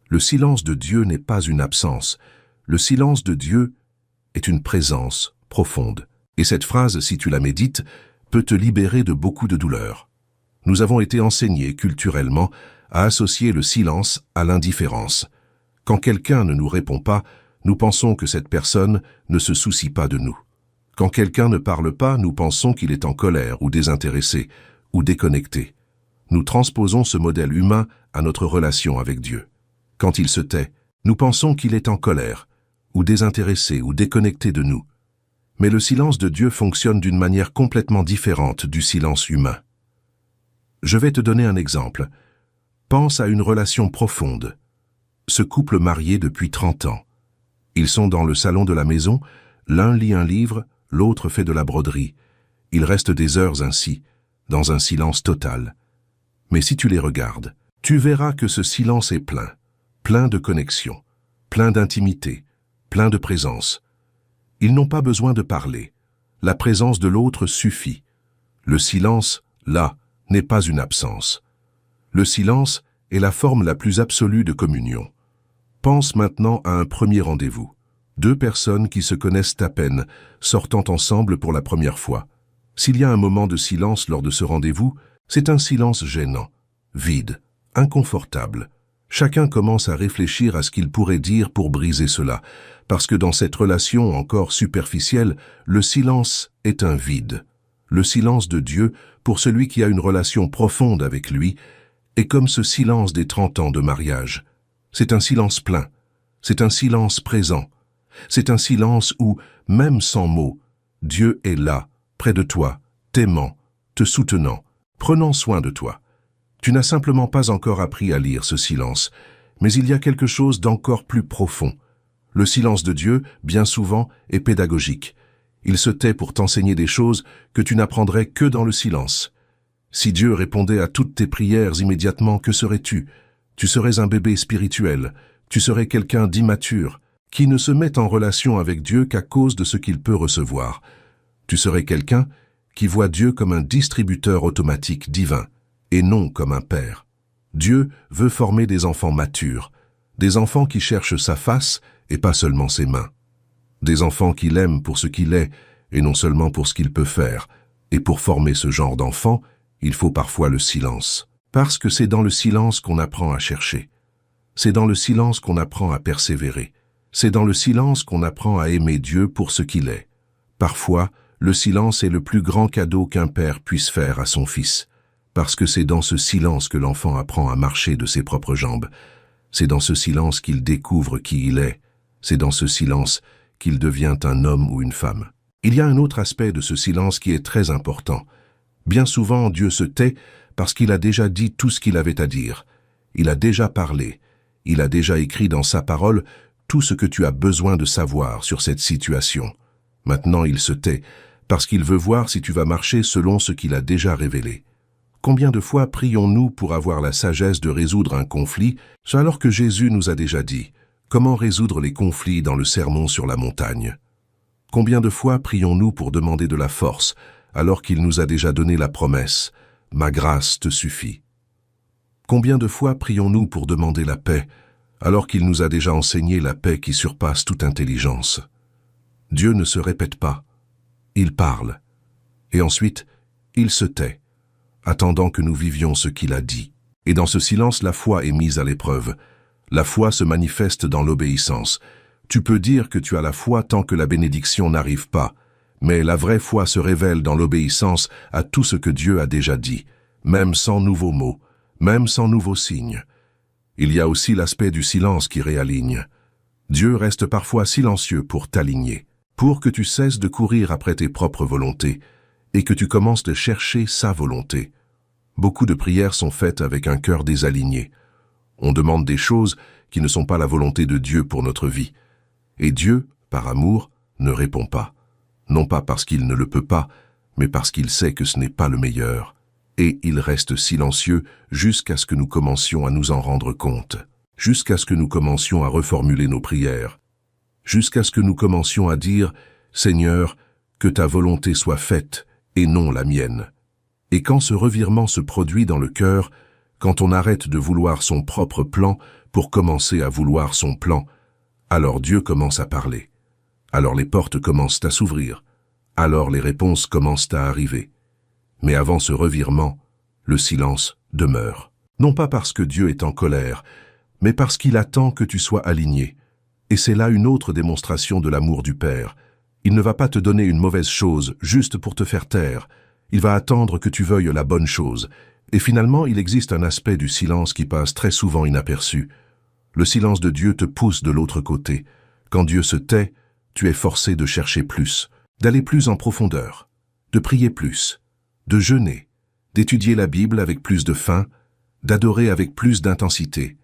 Le silence de Dieu n'est pas une absence. Le silence de Dieu est une présence profonde. Et cette phrase, si tu la médites, peut te libérer de beaucoup de douleurs. Nous avons été enseignés culturellement à associer le silence à l'indifférence. Quand quelqu'un ne nous répond pas, nous pensons que cette personne ne se soucie pas de nous. Quand quelqu'un ne parle pas, nous pensons qu'il est en colère ou désintéressé ou déconnecté. Nous transposons ce modèle humain à notre relation avec Dieu. Quand il se tait, nous pensons qu'il est en colère, ou désintéressé ou déconnecté de nous. Mais le silence de Dieu fonctionne d'une manière complètement différente du silence humain. Je vais te donner un exemple. Pense à une relation profonde. Ce couple marié depuis 30 ans. Ils sont dans le salon de la maison, l'un lit un livre, l'autre fait de la broderie. Ils restent des heures ainsi, dans un silence total. Mais si tu les regardes, tu verras que ce silence est plein de connexion, plein d'intimité, plein de présence. Ils n'ont pas besoin de parler. La présence de l'autre suffit. Le silence, là, n'est pas une absence. Le silence est la forme la plus absolue de communion. Pense maintenant à un premier rendez-vous. Deux personnes qui se connaissent à peine, sortant ensemble pour la première fois. S'il y a un moment de silence lors de ce rendez-vous, c'est un silence gênant, vide, inconfortable. Chacun commence à réfléchir à ce qu'il pourrait dire pour briser cela, parce que dans cette relation encore superficielle, le silence est un vide. Le silence de Dieu, pour celui qui a une relation profonde avec lui, est comme ce silence des 30 ans de mariage. C'est un silence plein, c'est un silence présent, c'est un silence où, même sans mots, Dieu est là, près de toi, t'aimant, te soutenant, prenant soin de toi. Tu n'as simplement pas encore appris à lire ce silence, mais il y a quelque chose d'encore plus profond. Le silence de Dieu, bien souvent, est pédagogique. Il se tait pour t'enseigner des choses que tu n'apprendrais que dans le silence. Si Dieu répondait à toutes tes prières immédiatement, que serais-tu? Tu serais un bébé spirituel, tu serais quelqu'un d'immature, qui ne se met en relation avec Dieu qu'à cause de ce qu'il peut recevoir. Tu serais quelqu'un qui voit Dieu comme un distributeur automatique divin, et non comme un père. Dieu veut former des enfants matures, des enfants qui cherchent sa face et pas seulement ses mains. Des enfants qui l'aiment pour ce qu'il est et non seulement pour ce qu'il peut faire. Et pour former ce genre d'enfant, il faut parfois le silence. Parce que c'est dans le silence qu'on apprend à chercher. C'est dans le silence qu'on apprend à persévérer. C'est dans le silence qu'on apprend à aimer Dieu pour ce qu'il est. Parfois, le silence est le plus grand cadeau qu'un père puisse faire à son fils. Parce que c'est dans ce silence que l'enfant apprend à marcher de ses propres jambes. C'est dans ce silence qu'il découvre qui il est. C'est dans ce silence qu'il devient un homme ou une femme. Il y a un autre aspect de ce silence qui est très important. Bien souvent, Dieu se tait parce qu'il a déjà dit tout ce qu'il avait à dire. Il a déjà parlé. Il a déjà écrit dans sa parole tout ce que tu as besoin de savoir sur cette situation. Maintenant, il se tait parce qu'il veut voir si tu vas marcher selon ce qu'il a déjà révélé. Combien de fois prions-nous pour avoir la sagesse de résoudre un conflit, alors que Jésus nous a déjà dit comment résoudre les conflits dans le sermon sur la montagne? Combien de fois prions-nous pour demander de la force, alors qu'il nous a déjà donné la promesse « Ma grâce te suffit ». Combien de fois prions-nous pour demander la paix, alors qu'il nous a déjà enseigné la paix qui surpasse toute intelligence? Dieu ne se répète pas, il parle, et ensuite il se tait, attendant que nous vivions ce qu'il a dit. Et dans ce silence, la foi est mise à l'épreuve. La foi se manifeste dans l'obéissance. Tu peux dire que tu as la foi tant que la bénédiction n'arrive pas, mais la vraie foi se révèle dans l'obéissance à tout ce que Dieu a déjà dit, même sans nouveaux mots, même sans nouveaux signes. Il y a aussi l'aspect du silence qui réaligne. Dieu reste parfois silencieux pour t'aligner, pour que tu cesses de courir après tes propres volontés et que tu commences de chercher sa volonté. Beaucoup de prières sont faites avec un cœur désaligné. On demande des choses qui ne sont pas la volonté de Dieu pour notre vie. Et Dieu, par amour, ne répond pas. Non pas parce qu'il ne le peut pas, mais parce qu'il sait que ce n'est pas le meilleur. Et il reste silencieux jusqu'à ce que nous commencions à nous en rendre compte, jusqu'à ce que nous commencions à reformuler nos prières, jusqu'à ce que nous commencions à dire « Seigneur, que ta volonté soit faite et non la mienne ». Et quand ce revirement se produit dans le cœur, quand on arrête de vouloir son propre plan pour commencer à vouloir son plan, alors Dieu commence à parler. Alors les portes commencent à s'ouvrir. Alors les réponses commencent à arriver. Mais avant ce revirement, le silence demeure. Non pas parce que Dieu est en colère, mais parce qu'il attend que tu sois aligné. Et c'est là une autre démonstration de l'amour du Père. Il ne va pas te donner une mauvaise chose juste pour te faire taire. Il va attendre que tu veuilles la bonne chose. Et finalement, il existe un aspect du silence qui passe très souvent inaperçu. Le silence de Dieu te pousse de l'autre côté. Quand Dieu se tait, tu es forcé de chercher plus, d'aller plus en profondeur, de prier plus, de jeûner, d'étudier la Bible avec plus de faim, d'adorer avec plus d'intensité.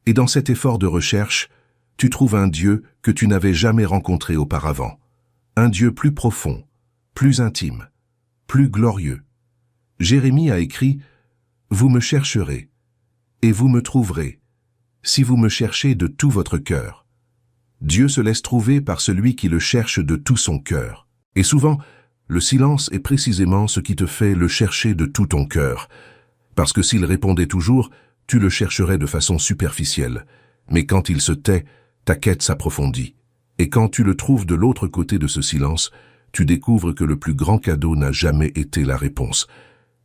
Et dans cet effort de recherche, tu trouves un Dieu que tu n'avais jamais rencontré auparavant. Un Dieu plus profond, plus intime, plus glorieux. Jérémie a écrit « Vous me chercherez, et vous me trouverez, si vous me cherchez de tout votre cœur. » Dieu se laisse trouver par celui qui le cherche de tout son cœur. Et souvent, le silence est précisément ce qui te fait le chercher de tout ton cœur. Parce que s'il répondait toujours, tu le chercherais de façon superficielle. Mais quand il se tait, ta quête s'approfondit. Et quand tu le trouves de l'autre côté de ce silence, tu découvres que le plus grand cadeau n'a jamais été la réponse.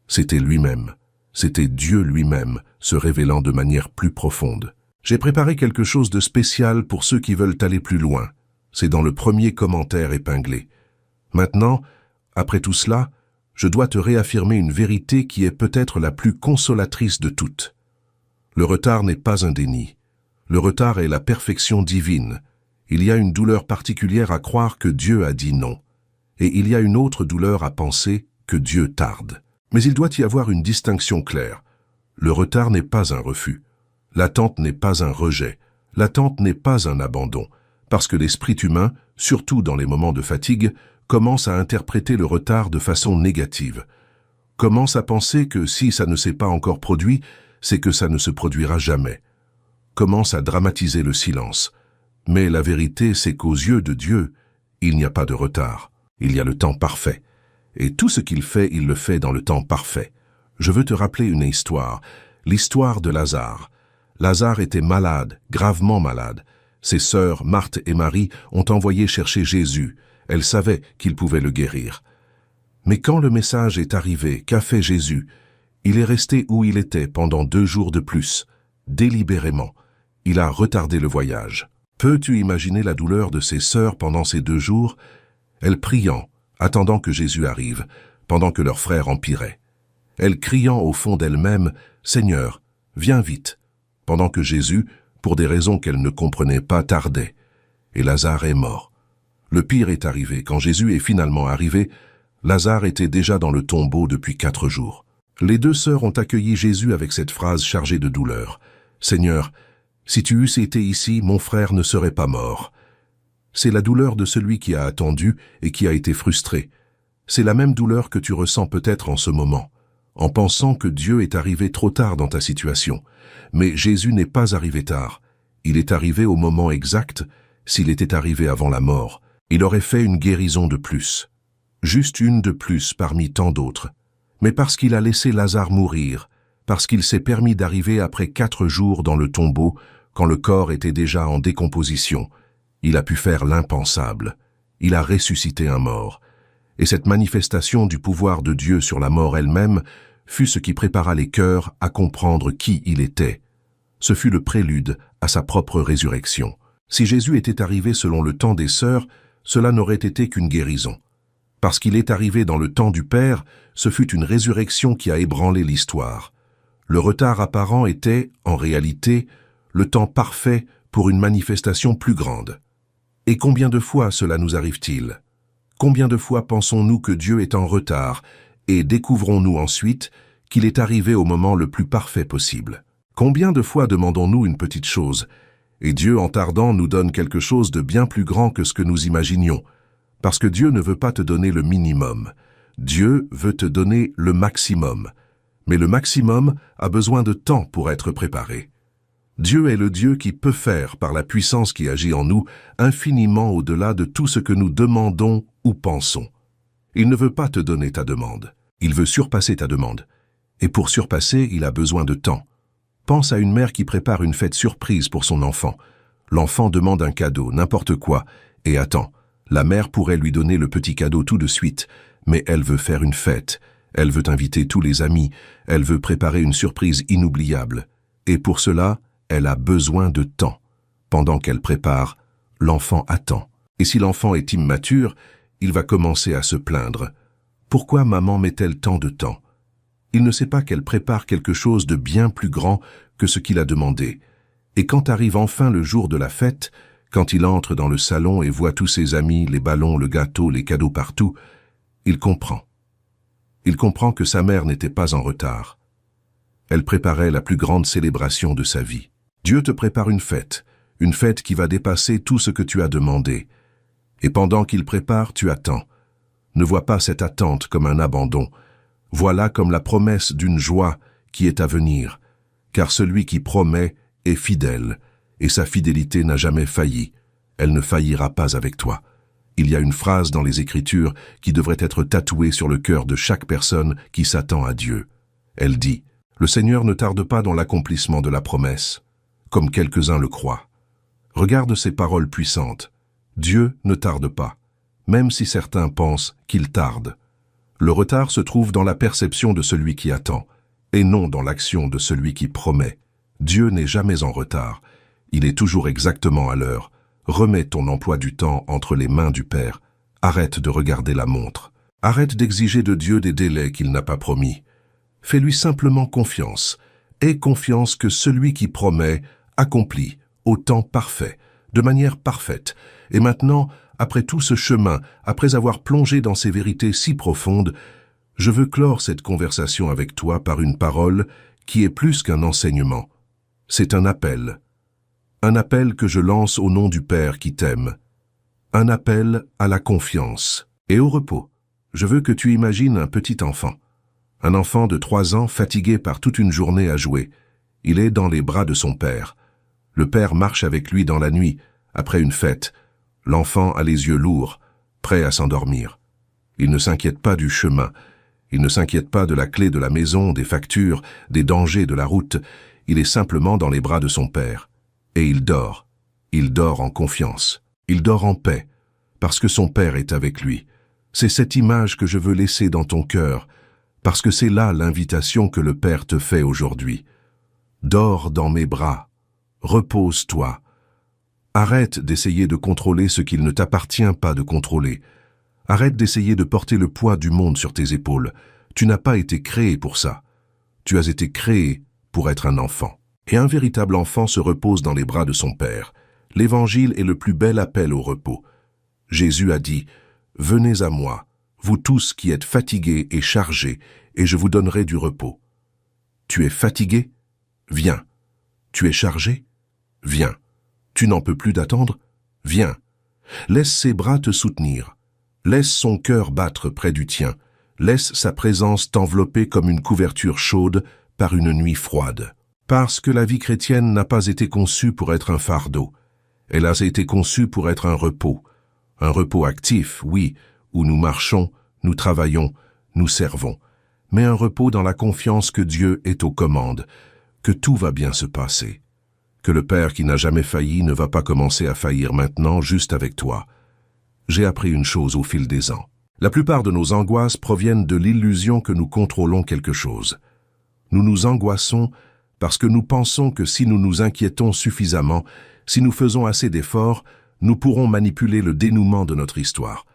C'était lui-même. C'était Dieu lui-même, se révélant de manière plus profonde. J'ai préparé quelque chose de spécial pour ceux qui veulent aller plus loin. C'est dans le premier commentaire épinglé. Maintenant, après tout cela, je dois te réaffirmer une vérité qui est peut-être la plus consolatrice de toutes. Le retard n'est pas un déni. Le retard est la perfection divine. Il y a une douleur particulière à croire que Dieu a dit non. Et il y a une autre douleur à penser que Dieu tarde. Mais il doit y avoir une distinction claire. Le retard n'est pas un refus. L'attente n'est pas un rejet. L'attente n'est pas un abandon. Parce que l'esprit humain, surtout dans les moments de fatigue, commence à interpréter le retard de façon négative. Commence à penser que si ça ne s'est pas encore produit, c'est que ça ne se produira jamais. Commence à dramatiser le silence. Mais la vérité, c'est qu'aux yeux de Dieu, il n'y a pas de retard. Il y a le temps parfait. Et tout ce qu'il fait, il le fait dans le temps parfait. Je veux te rappeler une histoire, l'histoire de Lazare. Lazare était malade, gravement malade. Ses sœurs, Marthe et Marie, ont envoyé chercher Jésus. Elles savaient qu'il pouvait le guérir. Mais quand le message est arrivé, qu'a fait Jésus? Il est resté où il était pendant 2 jours de plus, délibérément. Il a retardé le voyage. Peux-tu imaginer la douleur de ses sœurs pendant ces 2 jours? Elles priant, attendant que Jésus arrive, pendant que leur frère empirait. Elles criant au fond d'elles-mêmes, « Seigneur, viens vite !» pendant que Jésus, pour des raisons qu'elles ne comprenaient pas, tardait. Et Lazare est mort. Le pire est arrivé. Quand Jésus est finalement arrivé, Lazare était déjà dans le tombeau depuis 4 jours. Les 2 sœurs ont accueilli Jésus avec cette phrase chargée de douleur. « Seigneur, si tu eusses été ici, mon frère ne serait pas mort. » C'est la douleur de celui qui a attendu et qui a été frustré. C'est la même douleur que tu ressens peut-être en ce moment, en pensant que Dieu est arrivé trop tard dans ta situation. Mais Jésus n'est pas arrivé tard. Il est arrivé au moment exact. S'il était arrivé avant la mort, il aurait fait une guérison de plus. Juste une de plus parmi tant d'autres. Mais parce qu'il a laissé Lazare mourir, parce qu'il s'est permis d'arriver après 4 jours dans le tombeau, quand le corps était déjà en décomposition, il a pu faire l'impensable. Il a ressuscité un mort. Et cette manifestation du pouvoir de Dieu sur la mort elle-même fut ce qui prépara les cœurs à comprendre qui il était. Ce fut le prélude à sa propre résurrection. Si Jésus était arrivé selon le temps des sœurs, cela n'aurait été qu'une guérison. Parce qu'il est arrivé dans le temps du Père, ce fut une résurrection qui a ébranlé l'histoire. Le retard apparent était, en réalité, le temps parfait pour une manifestation plus grande. Et combien de fois cela nous arrive-t-il? Combien de fois pensons-nous que Dieu est en retard et découvrons-nous ensuite qu'il est arrivé au moment le plus parfait possible? Combien de fois demandons-nous une petite chose, et Dieu, en tardant, nous donne quelque chose de bien plus grand que ce que nous imaginions, parce que Dieu ne veut pas te donner le minimum. Dieu veut te donner le maximum. Mais le maximum a besoin de temps pour être préparé. Dieu est le Dieu qui peut faire, par la puissance qui agit en nous, infiniment au-delà de tout ce que nous demandons ou pensons. Il ne veut pas te donner ta demande. Il veut surpasser ta demande. Et pour surpasser, il a besoin de temps. Pense à une mère qui prépare une fête surprise pour son enfant. L'enfant demande un cadeau, n'importe quoi, et attend. La mère pourrait lui donner le petit cadeau tout de suite, mais elle veut faire une fête. Elle veut inviter tous les amis. Elle veut préparer une surprise inoubliable. Et pour cela, elle a besoin de temps. Pendant qu'elle prépare, l'enfant attend. Et si l'enfant est immature, il va commencer à se plaindre. Pourquoi maman met-elle tant de temps? Il ne sait pas qu'elle prépare quelque chose de bien plus grand que ce qu'il a demandé. Et quand arrive enfin le jour de la fête, quand il entre dans le salon et voit tous ses amis, les ballons, le gâteau, les cadeaux partout, il comprend. Il comprend que sa mère n'était pas en retard. Elle préparait la plus grande célébration de sa vie. Dieu te prépare une fête qui va dépasser tout ce que tu as demandé. Et pendant qu'il prépare, tu attends. Ne vois pas cette attente comme un abandon. Vois-la comme la promesse d'une joie qui est à venir. Car celui qui promet est fidèle, et sa fidélité n'a jamais failli. Elle ne faillira pas avec toi. Il y a une phrase dans les Écritures qui devrait être tatouée sur le cœur de chaque personne qui s'attend à Dieu. Elle dit « Le Seigneur ne tarde pas dans l'accomplissement de la promesse, comme quelques-uns le croient. » Regarde ces paroles puissantes. Dieu ne tarde pas, même si certains pensent qu'il tarde. Le retard se trouve dans la perception de celui qui attend, et non dans l'action de celui qui promet. Dieu n'est jamais en retard. Il est toujours exactement à l'heure. Remets ton emploi du temps entre les mains du Père. Arrête de regarder la montre. Arrête d'exiger de Dieu des délais qu'il n'a pas promis. Fais-lui simplement confiance. Aie confiance que celui qui promet accomplit au temps parfait, de manière parfaite. Et maintenant, après tout ce chemin, après avoir plongé dans ces vérités si profondes, je veux clore cette conversation avec toi par une parole qui est plus qu'un enseignement. C'est un appel. Un appel que je lance au nom du Père qui t'aime. Un appel à la confiance et au repos. Je veux que tu imagines un petit enfant. Un enfant de 3 ans fatigué par toute une journée à jouer. Il est dans les bras de son père. Le père marche avec lui dans la nuit, après une fête. L'enfant a les yeux lourds, prêt à s'endormir. Il ne s'inquiète pas du chemin. Il ne s'inquiète pas de la clé de la maison, des factures, des dangers de la route. Il est simplement dans les bras de son père. Et il dort. Il dort en confiance. Il dort en paix, parce que son père est avec lui. C'est cette image que je veux laisser dans ton cœur, parce que c'est là l'invitation que le Père te fait aujourd'hui. Dors dans mes bras. Repose-toi. Arrête d'essayer de contrôler ce qu'il ne t'appartient pas de contrôler. Arrête d'essayer de porter le poids du monde sur tes épaules. Tu n'as pas été créé pour ça. Tu as été créé pour être un enfant. Et un véritable enfant se repose dans les bras de son Père. L'Évangile est le plus bel appel au repos. Jésus a dit « Venez à moi, vous tous qui êtes fatigués et chargés, et je vous donnerai du repos. » Tu es fatigué? Viens. Tu es chargé? Viens. Tu n'en peux plus d'attendre? Viens. Laisse ses bras te soutenir. Laisse son cœur battre près du tien. Laisse sa présence t'envelopper comme une couverture chaude par une nuit froide. Parce que la vie chrétienne n'a pas été conçue pour être un fardeau. Elle a été conçue pour être un repos. Un repos actif, oui, où nous marchons, nous travaillons, nous servons. Mais un repos dans la confiance que Dieu est aux commandes, que tout va bien se passer. Que le Père qui n'a jamais failli ne va pas commencer à faillir maintenant juste avec toi. J'ai appris une chose au fil des ans. La plupart de nos angoisses proviennent de l'illusion que nous contrôlons quelque chose. Nous nous angoissons parce que nous pensons que si nous nous inquiétons suffisamment, si nous faisons assez d'efforts, nous pourrons manipuler le dénouement de notre histoire.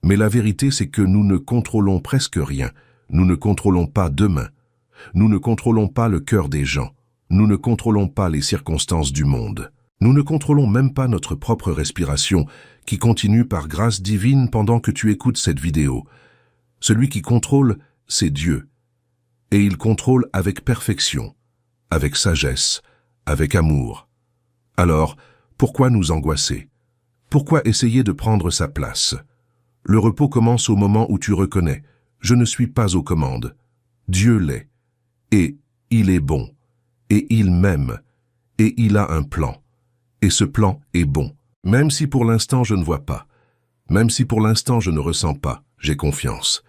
Mais la vérité, c'est que nous ne contrôlons presque rien. Nous ne contrôlons pas demain. Nous ne contrôlons pas le cœur des gens. Nous ne contrôlons pas les circonstances du monde. Nous ne contrôlons même pas notre propre respiration, qui continue par grâce divine pendant que tu écoutes cette vidéo. Celui qui contrôle, c'est Dieu. Et il contrôle avec perfection. avec sagesse, avec amour. Alors, pourquoi nous angoisser? Pourquoi essayer de prendre sa place? Le repos commence au moment où tu reconnais « Je ne suis pas aux commandes ». Dieu l'est. Et il est bon. Et il m'aime. Et il a un plan. Et ce plan est bon. Même si pour l'instant je ne vois pas. Même si pour l'instant je ne ressens pas, j'ai confiance.